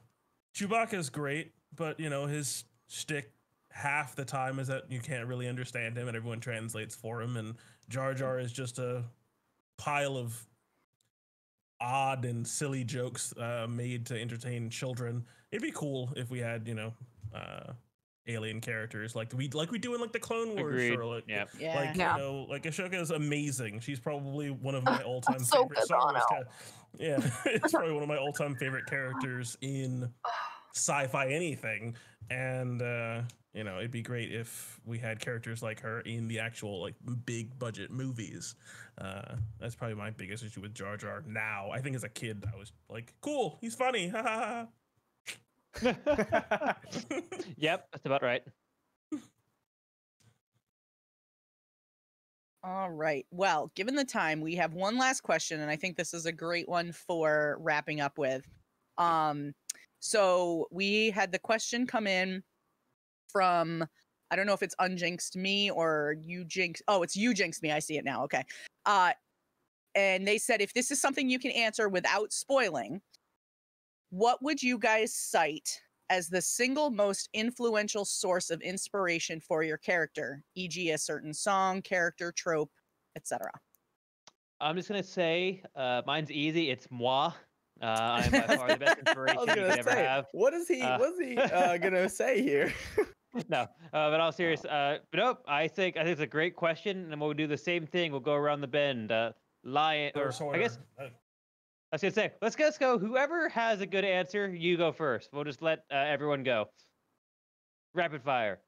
Chewbacca's great, but his shtick half the time is that you can't really understand him and everyone translates for him, and Jar Jar is just a pile of odd and silly jokes made to entertain children. It'd be cool if we had alien characters like we do in like the Clone Wars. Agreed. Or like Yeah. like Ashoka is amazing. She's probably one of my all-time so favorite Star Wars it's probably one of my all-time favorite characters in sci-fi anything. And it'd be great if we had characters like her in the actual like big budget movies. That's probably my biggest issue with Jar Jar now. I think as a kid I was like, cool, he's funny. Yep, that's about right. All right. Well, given the time, we have one last question, and I think this is a great one for wrapping up with. So we had the question come in from, I don't know if it's unjinxed me or you jinx. Oh, it's you jinxed me. I see it now. Okay. And they said if this is something you can answer without spoiling, what would you guys cite as the single most influential source of inspiration for your character, e.g., a certain song, character, trope, etc.? I'm just gonna say mine's easy. It's moi. I'm by far the best inspiration you could ever have. What is he? What's he gonna say here? No, but all serious. But nope. I think it's a great question, and we'll do the same thing. We'll go around the bend. Lion, or I guess I was gonna say, let's go. Whoever has a good answer, you go first. We'll just let everyone go. Rapid fire.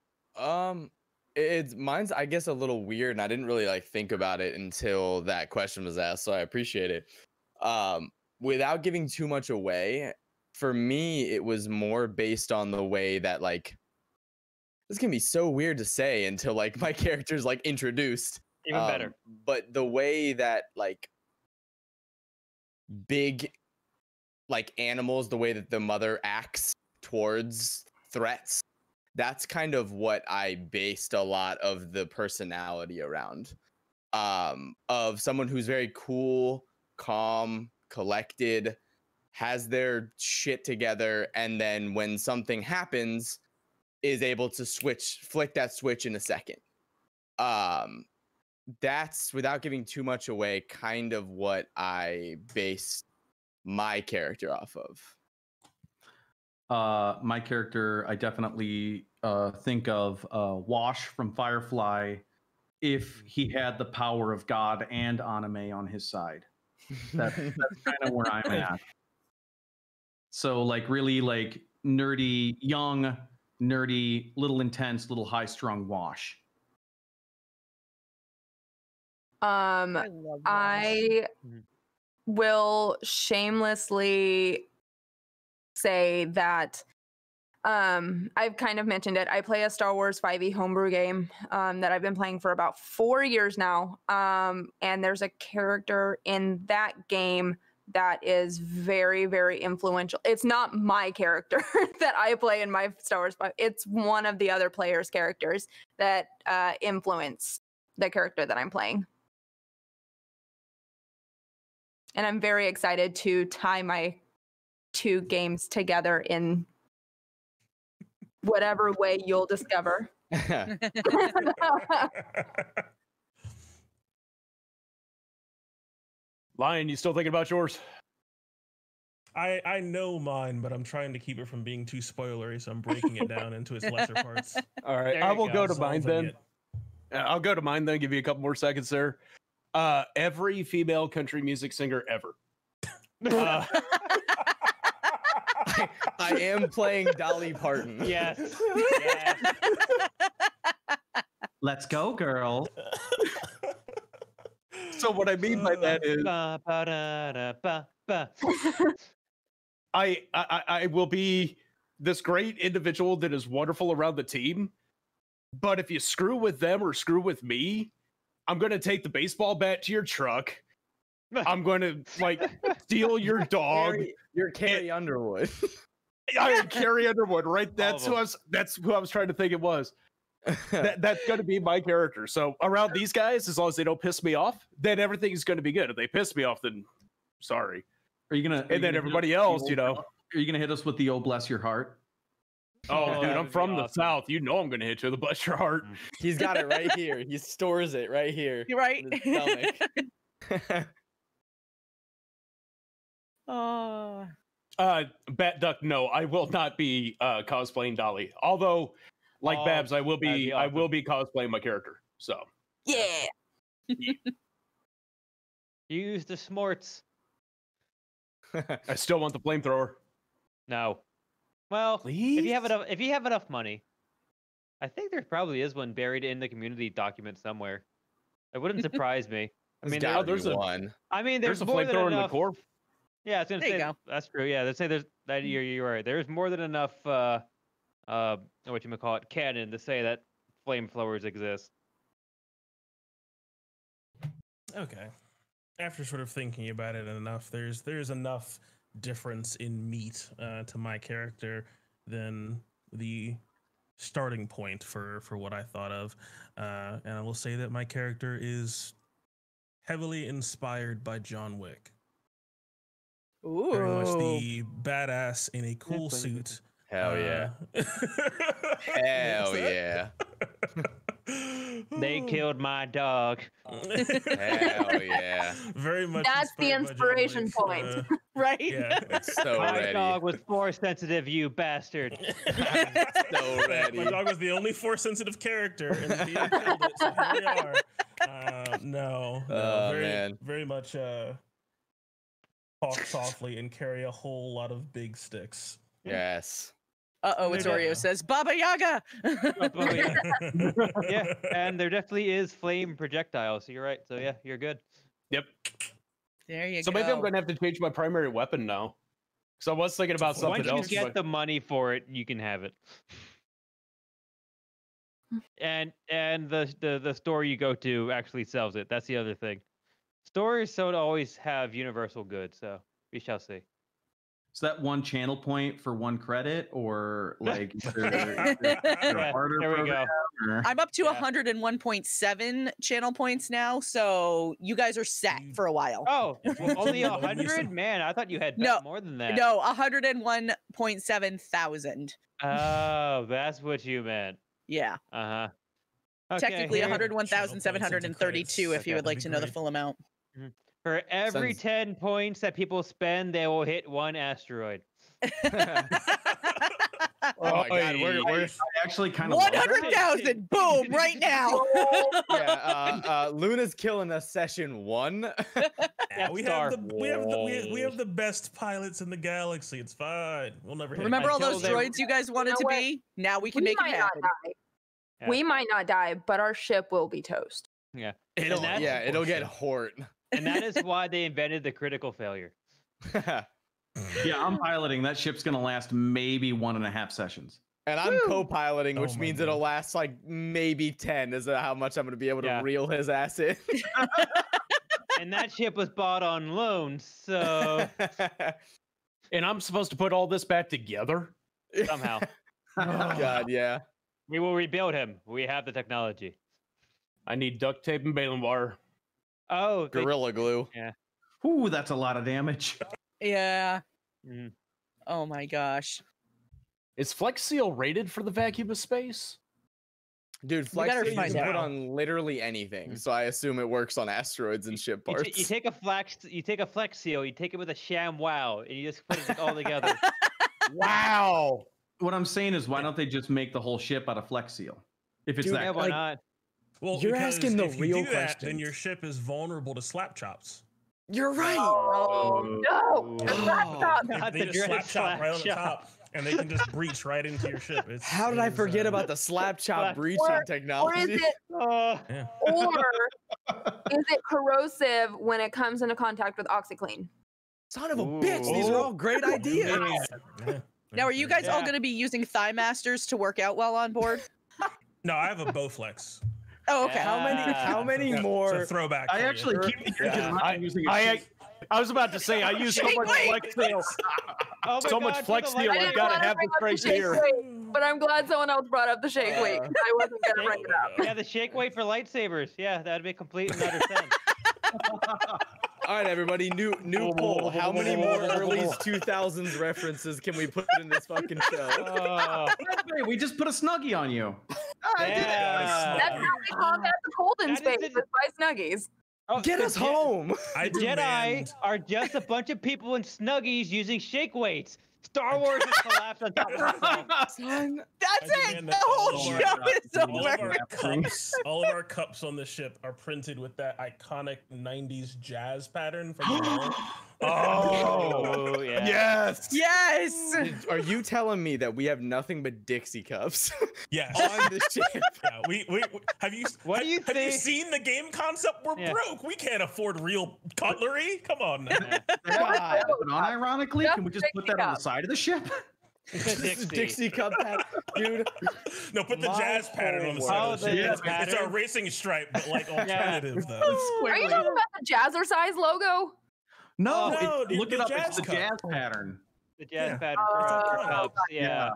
Mine's I guess a little weird, and I didn't really like think about it until that question was asked, so I appreciate it. Without giving too much away, for me, it was more based on the way that like this can be so weird to say until like my character's like introduced. Even better. But the way that like big like animals, the way that the mother acts towards threats, that's kind of what I based a lot of the personality around. Of someone who's very cool, calm, collected, has their shit together, and then when something happens, is able to flick that switch in a second. That's, without giving too much away, kind of what I based my character off of. My character, I definitely think of Wash from Firefly if he had the power of God and anime on his side. That's kind of where I'm at. So like really like nerdy, young, nerdy, little intense, little high-strung Wash. I will shamelessly say that I've kind of mentioned it. I play a Star Wars 5e homebrew game that I've been playing for about 4 years now. And there's a character in that game that is very, very influential. It's not my character that I play in my Star Wars 5. It's one of the other players' characters that influence the character that I'm playing. And I'm very excited to tie my 2 games together in whatever way you'll discover. Lion, you still thinking about yours? I know mine, but I'm trying to keep it from being too spoilery, so I'm breaking it down into its lesser parts. All right, I will go to mine then. I'll go to mine then. Give you a couple more seconds there. Every female country music singer ever. I am playing Dolly Parton. Yes. Let's go, girl. So what I mean by that is I will be this great individual that is wonderful around the team, but if you screw with them or screw with me, I'm going to take the baseball bat to your truck. I'm going to like steal your dog. You're Carrie Underwood. I am Carrie Underwood, right? That's who I was trying to think it was. That's going to be my character. So around these guys, as long as they don't piss me off, then everything is going to be good. If they piss me off, then sorry. Are you gonna? And then everybody else, you know. Are you gonna hit us with the "Oh bless your heart"? Oh, dude, I'm from the South. You know I'm gonna hit you with the bless your heart. He's got it right here. He stores it right here. You're right. In his stomach. Oh. Bat Duck, no, I will not be cosplaying Dolly. Although, like Babs, I will be cosplaying my character. So Yeah. Use the smorts. I still want the flamethrower. No. Well, Please? if you have enough money, I think there probably is one buried in the community document somewhere. It wouldn't surprise me. I mean, there's one. I mean, there's a more than flamethrower in the enough. core. Yeah, I was gonna There you say go. that's true. Yeah, let's say there's that you're right. There's more than enough what you call it, canon to say that flamethrowers exist. Okay. After sort of thinking about it enough, there's enough difference in meat to my character than the starting point for what I thought of, and I will say that my character is heavily inspired by John Wick. Ooh. Very much the badass in a cool suit. Hell yeah. Hell yeah. They killed my dog. Hell yeah. Very much. That's the inspiration point. Right? Yeah. So My ready. dog was force sensitive, you bastard. So ready. My dog was the only force sensitive character, and the DM killed it. So here we are. No, Oh, very, man. very much talk softly and carry a whole lot of big sticks. Yes. It's Oreo says, Baba Yaga! Yeah, and there definitely is flame projectiles. So you're right. So yeah, you're good. Yep. There you So go. maybe I'm gonna have to change my primary weapon now. So I was thinking about something Once you else. get but- the money for it, you can have it. And the store you go to actually sells it. That's the other thing. Stores don't always have universal goods, so we shall see. Is that one channel point for 1 credit, or like is there Yeah, a harder there we go. program, or- I'm up to Yeah. 101.7 channel points now, so you guys are set for a while. Oh, only Let me 100? Man, I thought you had No, more than that. No, 101.7 thousand. Oh, that's what you meant. Yeah. Uh-huh. Technically here- 101,732 if you would like to know the full amount. For every Sounds- 10 points that people spend, they will hit 1 asteroid. Oh my god, we're I actually kind of 100,000, boom, right now. yeah, Luna's killing us session 1. Yeah, we Star. have we have the best pilots in the galaxy. It's fine. We'll never hit Remember all those Until they- droids you guys wanted You to know what? be? Now we can We make it might not happen. die. Yeah. We might not die, but our ship will be toast. Yeah. It'll, that's- yeah, it'll get Hort. And that is why they invented the critical failure. Yeah, I'm piloting. That ship's gonna last maybe 1.5 sessions. And I'm Woo. co-piloting, Oh which my means God. it'll last like maybe 10 is how much I'm going to be able to Yeah. reel his ass in. And that ship was bought on loan, so And I'm supposed to put all this back together. somehow God, yeah. we will rebuild him. We have the technology. I need duct tape and baling wire. Oh, they- Gorilla glue. Ooh, that's a lot of damage. Yeah. Mhm. Oh my gosh. Is Flex Seal rated for the vacuum of space? Dude, We Flex better Seal you find can put out. on literally anything. So I assume it works on asteroids and ship You, parts. you take a flex seal, you take it with a sham wow, and you just put it all together. Wow. What I'm saying is, why don't they just make the whole ship out of Flex Seal? If it's Dude, that Yeah, why like- not? Well, You're because asking the if you real do that, then questions. your ship is vulnerable to slap chops. You're right. Oh no! The Ooh. laptop. Not They the just dreaded slap chop right on the slap top, and they can just breach right into your ship. How did I forget about the slap chop Slap- breaching Or is technology? it Oh, Yeah. or is it corrosive when it comes into contact with OxyClean? Son of a bitch, these are all great ideas. Yeah. Now, are you guys all Yeah. going to be using thigh masters to work out while on board? No, I have a Bowflex. Oh, okay. How many Yeah, more? It's a throwback. I for you. actually keep the engine Yeah. running using a I ship. was about to say I use so much Wait. Flex Seal. oh my So much God, Flex for the Seal, light- I've got to wanna have bring this up the right shake here. weight, but I'm glad someone else brought up the shake weight. I wasn't gonna bring it up. Yeah, the shake weight for lightsabers. Yeah, that'd make complete and utter sense. All right, everybody, new poll. How many more early 2000s references can we put in this fucking show? Oh, Hey, we just put a snuggie on you. yeah. That's how they combat the cold in That space isn't- with by Snuggies. Oh, Get the us home. I The Jedi demand- are just a bunch of people in snuggies using shake weights. Star Wars has collapsed on top of itself. Son, That's I it. demand The that whole all show of our- is All of over. our cups, all of our cups on the ship are printed with that iconic '90s jazz pattern from the wall. Oh, yeah. yes. Yes. are you telling me that we have nothing but Dixie cups Yes. on the ship? Yeah, we have you. What do you have you think? seen the game concept? We're Yeah. broke. We can't afford real cutlery. Come on. Now. God, But unironically, can we just put that on the side of the ship? this is Dixie cup hat, dude. No, put the My jazz pattern on the whole side world. of the Oh, the ship. jazz It's our pattern. racing stripe, but like alternative though. Are you talking about the Jazzercise logo? No, No, look the it up. jazz It's the cup. jazz pattern. The jazz Yeah. pattern for Oh, cups. Yeah.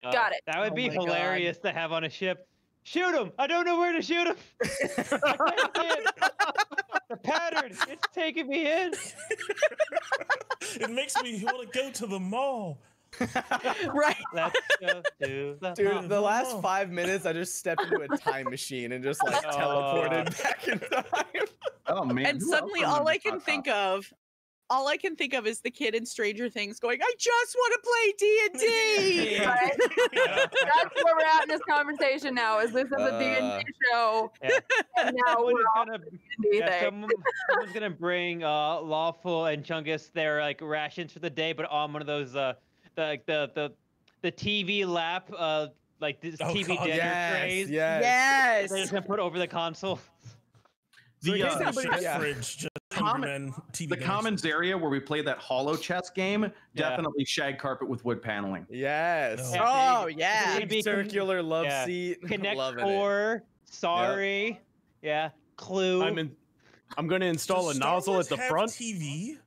Got it. That would be my God. hilarious to have on a ship. Shoot him! I don't know where to shoot him. I can't see it. The pattern, it's taking me in. It makes me want to go to the mall. Right. Let's go to the Dude, the last mall. 5 minutes, I just stepped into a time machine and just like teleported back in time. Oh man! And who suddenly else all I remembers can Hot think Topic? of is the kid in Stranger Things going, I just want to play D&D. Right? That's where we're at in this conversation now. Is this is a D&D show? Yeah. And now Someone we're is all gonna, D&D yeah, thing. someone's gonna bring Lawful and Chungus their like rations for the day, but on one of those the TV lap like this Oh, TV God, dinner trays. Yes. They're just gonna put over the console. So in The, case The anybody- chef yeah. fridge, just Common- Hungry Men TV the dinners. commons area where we played that hollow chess game, Yeah. definitely shag carpet with wood paneling. Yes. No. Oh, Big- yeah. It'd be Circular love yeah. seat. Connect Loving it. 4, sorry, yeah, Clue. I'm going to install Does a Star nozzle Wars at the have front. TV?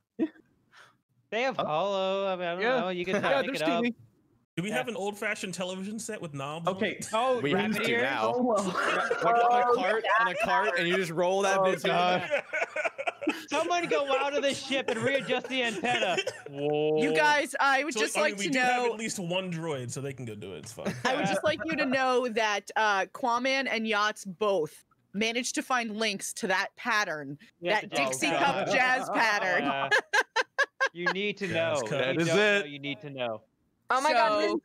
They have Hollow. I mean, I don't Yeah. know. You can Yeah, pick there's it up. TV. Do we Yeah. have an old-fashioned television set with knobs? on Okay, it? Oh, We rabbit used to ears? now. Oh, Like on a cart, and you just roll that bitch God. in. Someone go out of the ship and readjust the antenna. Whoa. You guys, I would So, just I mean, like we to do have know. at least one droid, so they can go do it. It's fine. I would just like you to know that Quaman and Yachts both managed to find links to that pattern, You have that to do- Dixie Oh, Cup God. jazz pattern. Yeah. You need to Yeah, know. it's cut. If That you is don't know, it. you need to know. Oh my God! So- Ninja.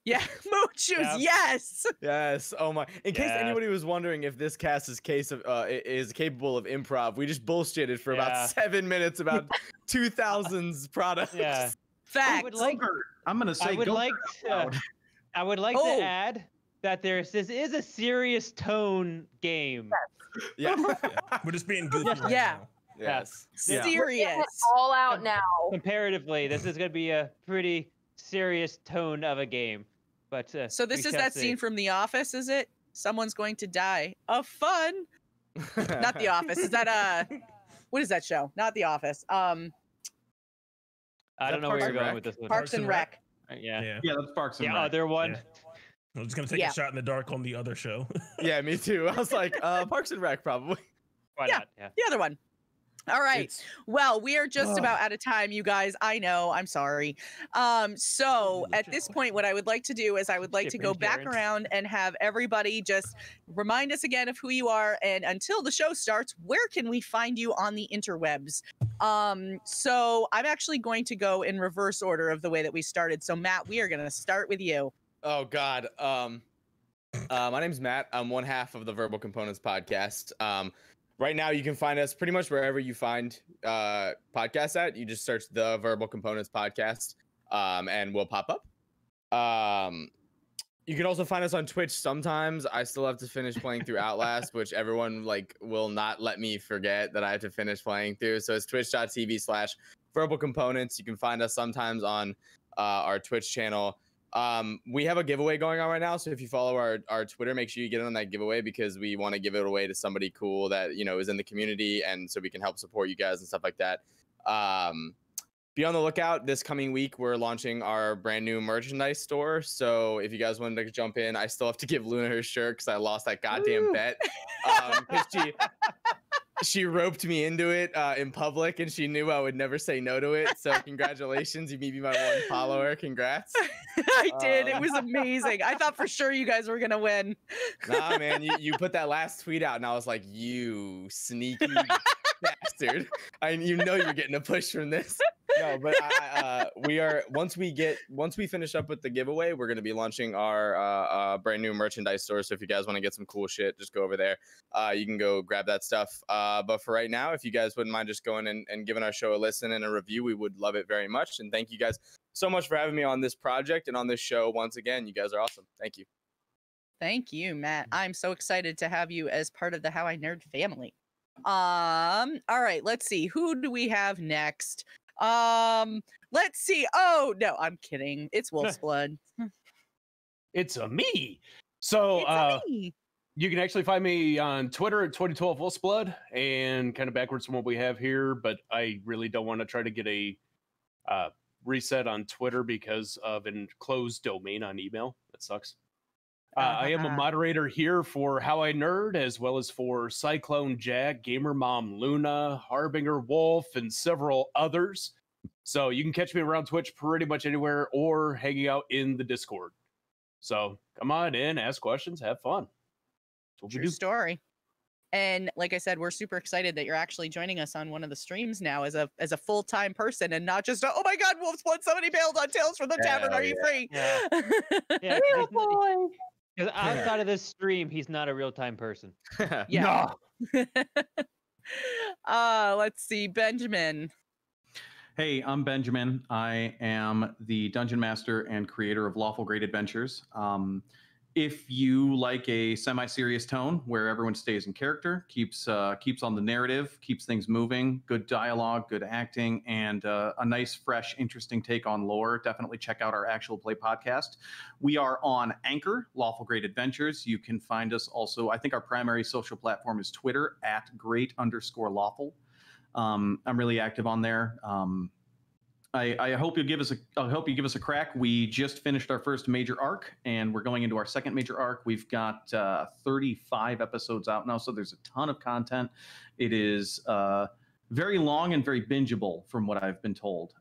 Yeah, mood shoes, Yeah. yes. Yes. Oh my. In case Yeah. anybody was wondering if this cast is is capable of improv, we just bullshitted for Yeah. about 7 minutes about 2000s products. Yeah. Fact. I would like. I'm gonna say I would go like. for it out loud. I would like Oh. to add that this is a serious tone game. Yeah. We're just being goofy right Yeah. now. Yes. Yeah. We're getting Serious. it all out now. Comparatively, this is going to be a pretty serious tone of a game. But So this we is shall that see. scene from The Office, is it? Someone's going to die of fun. Not The Office. Is that what is that show? Not The Office. I don't know where Parks you're and going Rec? with this one. Parks and Rec. Yeah. Yeah. Yeah, that's Parks and The Rec. other one. Yeah. I'm just gonna take Yeah. a shot in the dark on the other show. Yeah, me too. I was like, Parks and Rec, probably. Why Yeah. not? Yeah. The other one. All right. It's- Well, we are just Ugh. about out of time, you guys. I know. I'm sorry. So at this point, what I would like to do is I would like to go Shipping back Karen. around and have everybody just remind us again of who you are. And until the show starts, where can we find you on the interwebs? So I'm actually going to go in reverse order of the way that we started. So Matt, we are going to start with you. Oh God. My name's Matt. I'm one half of the Verbal Components podcast. Right now, you can find us pretty much wherever you find podcasts at. You just search the Verbal Components podcast, and we'll pop up. You can also find us on Twitch sometimes. I still have to finish playing through Outlast, which everyone will not let me forget that I have to finish playing through. So it's twitch.tv/Verbal Components. You can find us sometimes on our Twitch channel. We have a giveaway going on right now, so if you follow our Twitter, make sure you get on that giveaway because we want to give it away to somebody cool that is in the community, and so we can help support you guys and stuff like that. Be on the lookout. This coming week, we're launching our brand new merchandise store. So if you guys wanted to jump in, I still have to give Luna her shirt because I lost that goddamn bet. 'Cause she roped me into it in public, and she knew I would never say no to it. So congratulations, you may be my one follower. Congrats. I did. It was amazing. I thought for sure you guys were going to win. Nah, man, you put that last tweet out, and I was like, you sneaky bastard. You're getting a push from this. No, but we are once we finish up with the giveaway, we're gonna be launching our brand new merchandise store. So if you guys want to get some cool shit, just go over there. You can go grab that stuff. But for right now, if you guys wouldn't mind just going and giving our show a listen and a review, we would love it very much. And thank you guys so much for having me on this project and on this show once again. You guys are awesome. Thank you. Thank you, Matt. I'm so excited to have you as part of the How I Nerd family. All right, let's see. Who do we have next? Let's see. Oh, no, I'm kidding. It's Wolf's Blood. It's a me. So It's me. you can actually find me on Twitter at 2012 Wolfsblood, and kind of backwards from what we have here, but I really don't want to try to get a reset on Twitter because of an closed domain on email. That sucks. I am a moderator here for HowINerd, as well as for Cyclone Jack, Gamer Mom Luna, Harbinger Wolf, and several others. So you can catch me around Twitch pretty much anywhere or hanging out in the Discord. So come on in, ask questions, have fun. That's what we True do. story. And like I said, we're super excited that you're actually joining us on one of the streams now as a full-time person and not just oh my God, Wolf's Blood, somebody bailed on Tales from the Tavern. Are you free? Yeah. Yeah, because outside of this stream, he's not a real-time person. Yeah. Let's see, Benjamin. Hey, I'm Benjamin. I am the Dungeon Master and creator of Lawful Great Adventures. If you like a semi-serious tone where everyone stays in character, keeps on the narrative, keeps things moving, good dialogue, good acting, and a nice, fresh, interesting take on lore, definitely check out our actual play podcast. We are on Anchor, Lawful Great Adventures. You can find us also. I think our primary social platform is Twitter @great_lawful. I'm really active on there. I hope you give us a crack. We just finished our first major arc, and we're going into our second major arc. We've got 35 episodes out now, so there's a ton of content. It is very long and very bingeable, from what I've been told.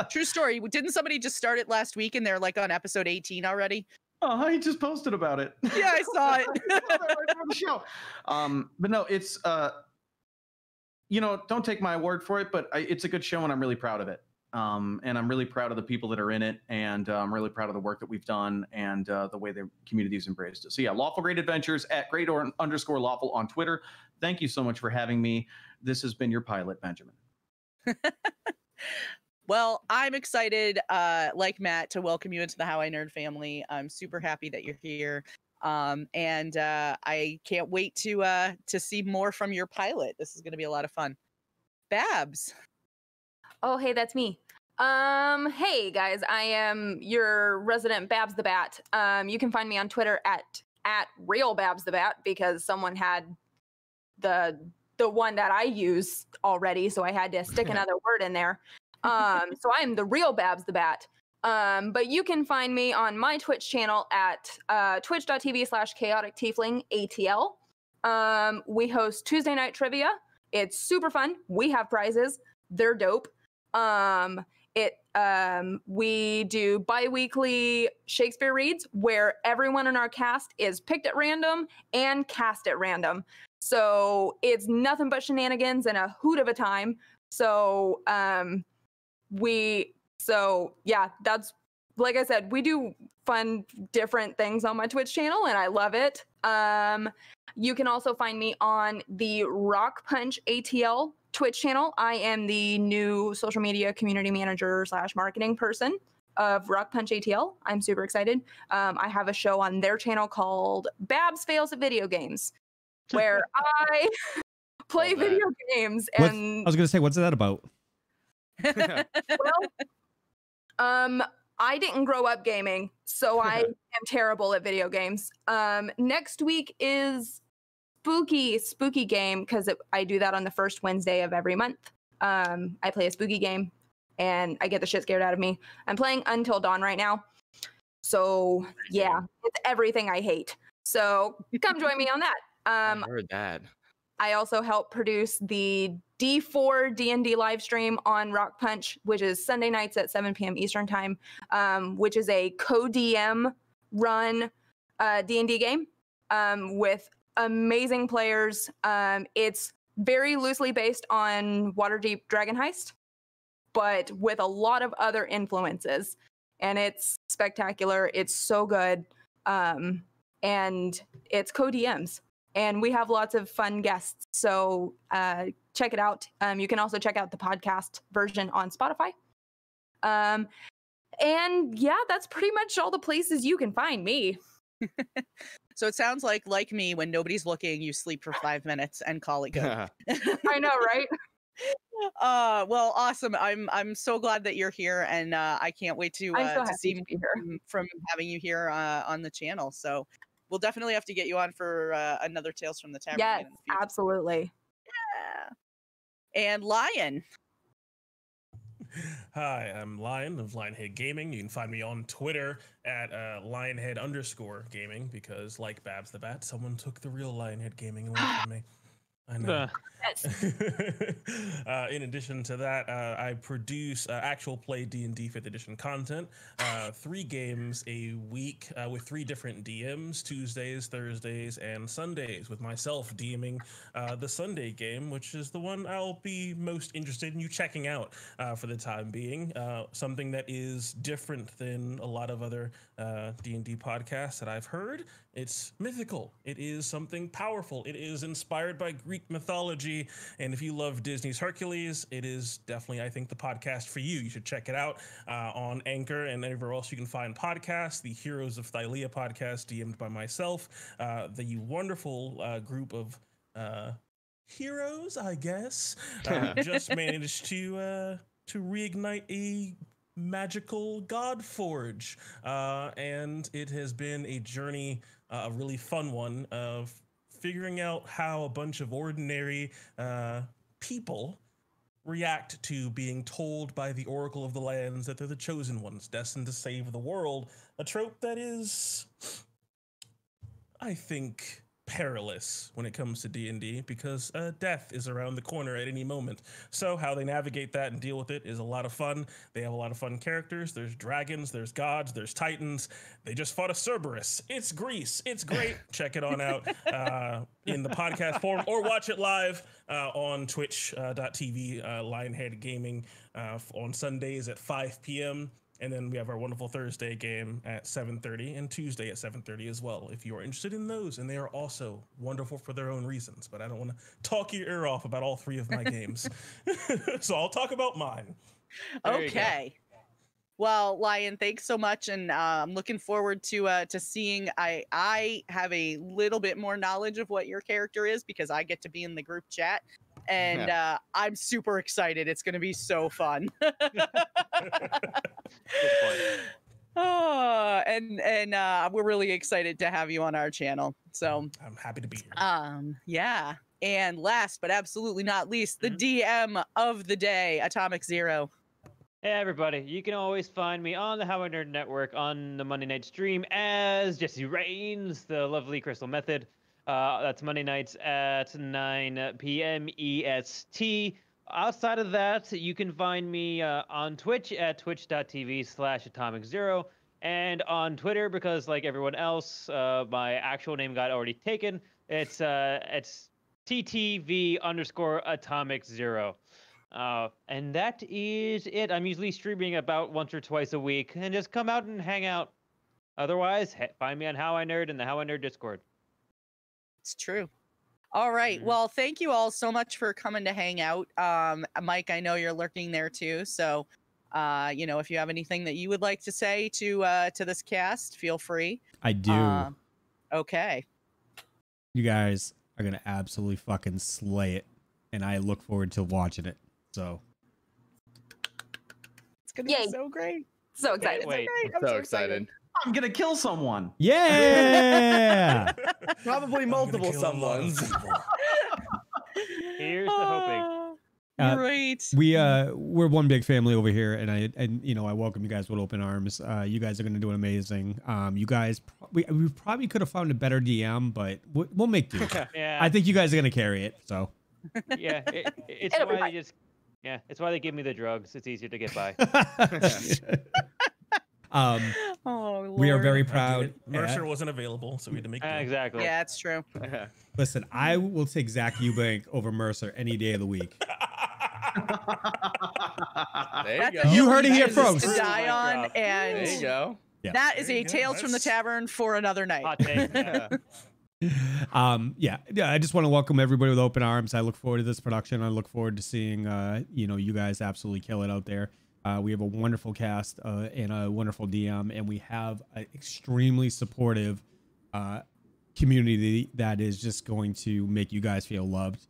True story. Didn't somebody just start it last week, and they're like on episode 18 already? Oh, I just posted about it. Yeah, I saw it. Right on the show. But no, it's. Don't take my word for it, but it's a good show, and I'm really proud of it. And I'm really proud of the people that are in it, and I'm really proud of the work that we've done and the way the community's embraced it. So yeah, Lawful Great Adventures @great_lawful on Twitter. Thank you so much for having me. This has been your pilot, Benjamin. Well, I'm excited, like Matt, to welcome you into the HowINerd family. I'm super happy that you're here. And I can't wait to see more from your pilot. This is going to be a lot of fun. Babs. Oh, hey, that's me. Hey guys, I am your resident Babs the Bat. You can find me on Twitter at real Babs the Bat, because someone had the one that I use already, so I had to stick another word in there. So I am the real Babs the Bat. But you can find me on my Twitch channel at twitch.tv/chaotictieflingatl. We host Tuesday night trivia. It's super fun. We have prizes. They're dope. We do bi-weekly Shakespeare reads where everyone in our cast is picked at random and cast at random. So it's nothing but shenanigans and a hoot of a time. So yeah, that's, like I said, we do fun, different things on my Twitch channel, and I love it. You can also find me on the Rock Punch ATL Twitch channel. I am the new social media community manager / marketing person of Rock Punch ATL. I'm super excited. I have a show on their channel called Babs Fails at Video Games, where I play video games. And I was going to say, what's that about? Well, I didn't grow up gaming, so I am terrible at video games. Next week is spooky game, because I do that on the first Wednesday of every month. I play a spooky game, and I get the shit scared out of me. I'm playing Until Dawn right now. So yeah, it's everything I hate. So come join me on that. I heard that. I also help produce the D4 D&D live stream on Rock Punch, which is Sunday nights at 7 p.m. Eastern time, which is a co-DM run D&D game with amazing players. It's very loosely based on Waterdeep Dragon Heist, but with a lot of other influences. And it's spectacular. It's so good. And it's co-DMs. And we have lots of fun guests. So check it out. You can also check out the podcast version on Spotify. And yeah, that's pretty much all the places you can find me. So it sounds like me, when nobody's looking, you sleep for 5 minutes and call it good. I know, right? Well, awesome. I'm so glad that you're here, and I can't wait to see from having you here on the channel. So we'll definitely have to get you on for another Tales from the Tavern. Yes, absolutely. Yeah. And Lion. Hi, I'm Lion of Lionhead Gaming. You can find me on Twitter at Lionhead_gaming because, like Babs the Bat, someone took the real Lionhead Gaming away from me. I know. Yes. In addition to that, I produce actual play D&D 5th edition content, 3 games a week with 3 different DMs, Tuesdays, Thursdays, and Sundays, with myself DMing the Sunday game, which is the one I'll be most interested in you checking out for the time being. Something that is different than a lot of other D&D podcasts that I've heard. It's mythical. It is something powerful. It is inspired by Greek mythology. And if you love Disney's Hercules, it is definitely, I think, the podcast for you. You should check it out on Anchor and everywhere else you can find podcasts. The Heroes of Thylea podcast, DM'd by myself. The wonderful group of heroes, I guess, just managed to reignite a magical god forge, and it has been a journey, a really fun one, of figuring out how a bunch of ordinary people react to being told by the Oracle of the Lands that they're the chosen ones, destined to save the world. A trope that is, I think, perilous when it comes to D&D because death is around the corner at any moment. So how they navigate that and deal with it is a lot of fun. They have a lot of fun characters. There's dragons, there's gods, there's titans. They just fought a Cerberus. It's Greece. It's great. Check it on out in the podcast form or watch it live on twitch.tv, Lionhead Gaming, on Sundays at 5 p.m. And then we have our wonderful Thursday game at 7:30 and Tuesday at 7:30 as well, if you are interested in those. And they are also wonderful for their own reasons. But I don't want to talk your ear off about all 3 of my games. So I'll talk about mine. Okay. Well, Lion, thanks so much. And I'm looking forward to seeing. I have a little bit more knowledge of what your character is because I get to be in the group chat. And I'm super excited. It's going to be so fun. Oh, and we're really excited to have you on our channel. So I'm happy to be here. Yeah. And last but absolutely not least, the DM of the day, Atomic Zero. Hey everybody, you can always find me on the HowINerd Network on the Monday night stream as Jesse Rains, the lovely Crystal Method. That's Monday nights at 9 p.m. EST. Outside of that, you can find me on Twitch at twitch.tv/AtomicZero and on Twitter because, like everyone else, my actual name got already taken. It's TTV_AtomicZero. And that is it. I'm usually streaming about once or twice a week, and just come out and hang out. Otherwise, find me on HowINerd and the HowINerd Discord. It's true. All right. Well, thank you all so much for coming to hang out. Mike, I know you're lurking there too. So, if you have anything that you would like to say to this cast, feel free. I do. Okay. You guys are going to absolutely fucking slay it. And I look forward to watching it. So. It's going to be so great. So excited. Wait. I'm so excited. I'm gonna kill someone. Yeah. Probably multiple someones. Here's the hoping. Great. We're one big family over here, and I welcome you guys with open arms. You guys are gonna do amazing. You guys, we probably could have found a better DM, but we'll make do. Yeah. I think you guys are gonna carry it. So. Yeah, it's why they it's why they give me the drugs. It's easier to get by. We are very proud. Mercer wasn't available, so we had to make do. Exactly. Yeah, it's true. Listen, I will take Zach Eubank over Mercer any day of the week. There you That's go. You heard it here, folks. To die on, and There you go. Yeah. that is a Tales from the Tavern for another night. Hot take. Yeah. I just want to welcome everybody with open arms. I look forward to this production. I look forward to seeing you guys absolutely kill it out there. We have a wonderful cast and a wonderful DM, and we have an extremely supportive community that is just going to make you guys feel loved.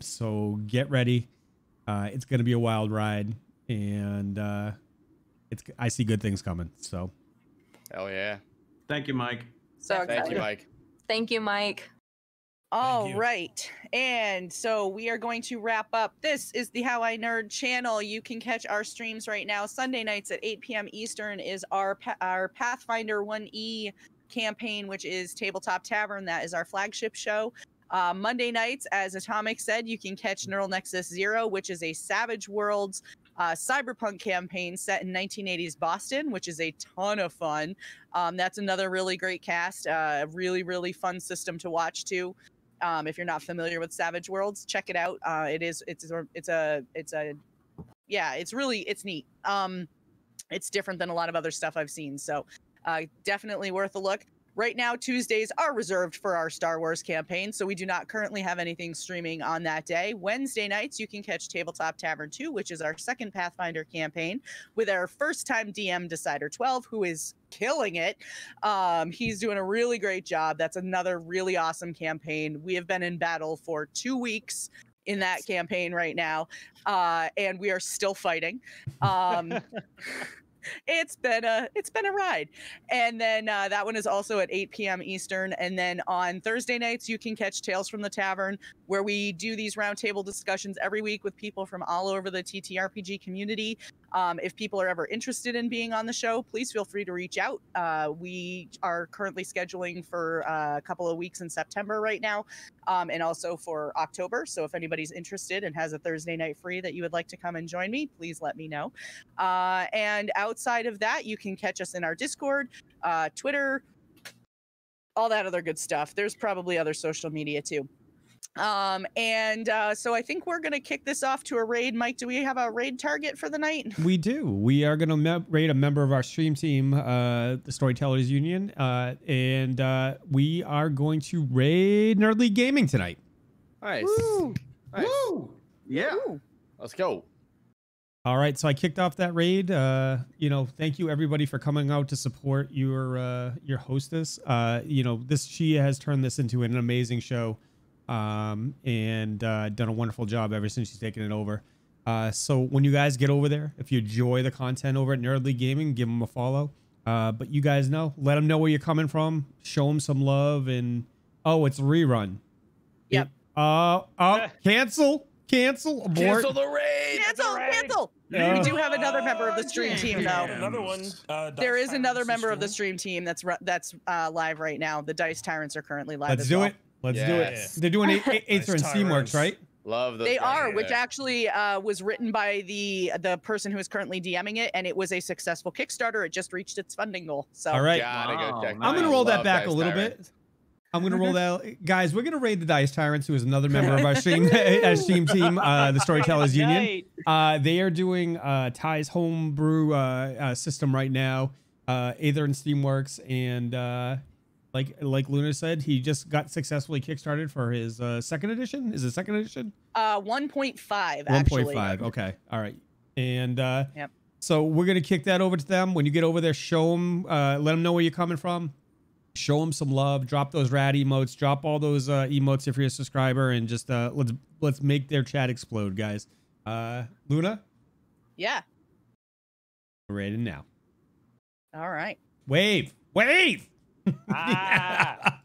So get ready. It's going to be a wild ride, and I see good things coming. So, Hell yeah. Thank you, Mike. So excited. Thank you, Mike. Thank you, Mike. All right. And so we are going to wrap up. This is the How I Nerd channel. You can catch our streams right now. Sunday nights at 8 p.m. Eastern is our Pathfinder 1E campaign, which is Tabletop Tavern. That is our flagship show. Monday nights, as Atomic said, you can catch Neural Nexus Zero, which is a Savage Worlds cyberpunk campaign set in 1980s Boston, which is a ton of fun. That's another really great cast. Really, really fun system to watch too. If you're not familiar with Savage Worlds, check it out. It's neat. It's different than a lot of other stuff I've seen. So definitely worth a look. Right now, Tuesdays are reserved for our Star Wars campaign, so we do not currently have anything streaming on that day. Wednesday nights, you can catch Tabletop Tavern 2, which is our second Pathfinder campaign, with our first-time DM, Decider 12, who is killing it. He's doing a really great job. That's another really awesome campaign. We have been in battle for 2 weeks in that campaign right now, and we are still fighting. It's been a ride. And then that one is also at 8 p.m. Eastern. And then on Thursday nights, you can catch Tales from the Tavern, where we do these roundtable discussions every week with people from all over the TTRPG community. If people are ever interested in being on the show, please feel free to reach out. We are currently scheduling for a couple of weeks in September right now, and also for October. So if anybody's interested and has a Thursday night free that you would like to come and join me, please let me know. And outside of that, you can catch us in our Discord, Twitter, all that other good stuff. There's probably other social media too. So I think we're going to kick this off to a raid. Mike, do we have a raid target for the night? We do. We are going to raid a member of our stream team, the Storytellers Union, and we are going to raid Nerdly Gaming tonight. Nice. Woo. Nice. Woo! Yeah. Woo. Let's go. All right, so I kicked off that raid. Thank you everybody for coming out to support your hostess. She has turned this into an amazing show. And done a wonderful job ever since she's taken it over. So when you guys get over there, if you enjoy the content over at Nerdly Gaming, give them a follow. But you guys know, let them know where you're coming from, show them some love, and it's a rerun. Yep. Cancel, abort. Cancel the raid. Cancel. We do have another member of the stream team, though. Another one. There is another member of the stream team that's live right now. The Dice Tyrants are currently live. Let's do it. Let's do it. They're doing Aether and Steamworks, right? Love those. They guys. are, which actually was written by the person who is currently DMing it, and it was a successful Kickstarter. It just reached its funding goal. So all right, gotta go check. I'm gonna roll that back a little bit. bit. I'm gonna roll that, guys. We're gonna raid the Dice Tyrants, who is another member of our stream team, the Storytellers Union. They are doing Ty's homebrew system right now, Aether and Steamworks, and like Luna said, he just got successfully kickstarted for his second edition. Is it second edition? 1.5. 1.5. Okay. All right. And yep. So we're gonna kick that over to them. When you get over there, show them, let them know where you're coming from. Show them some love. Drop those rad emotes. Drop all those emotes if you're a subscriber, and just let's make their chat explode, guys. Luna. Yeah. We're ready now. All right. Wave. Ah.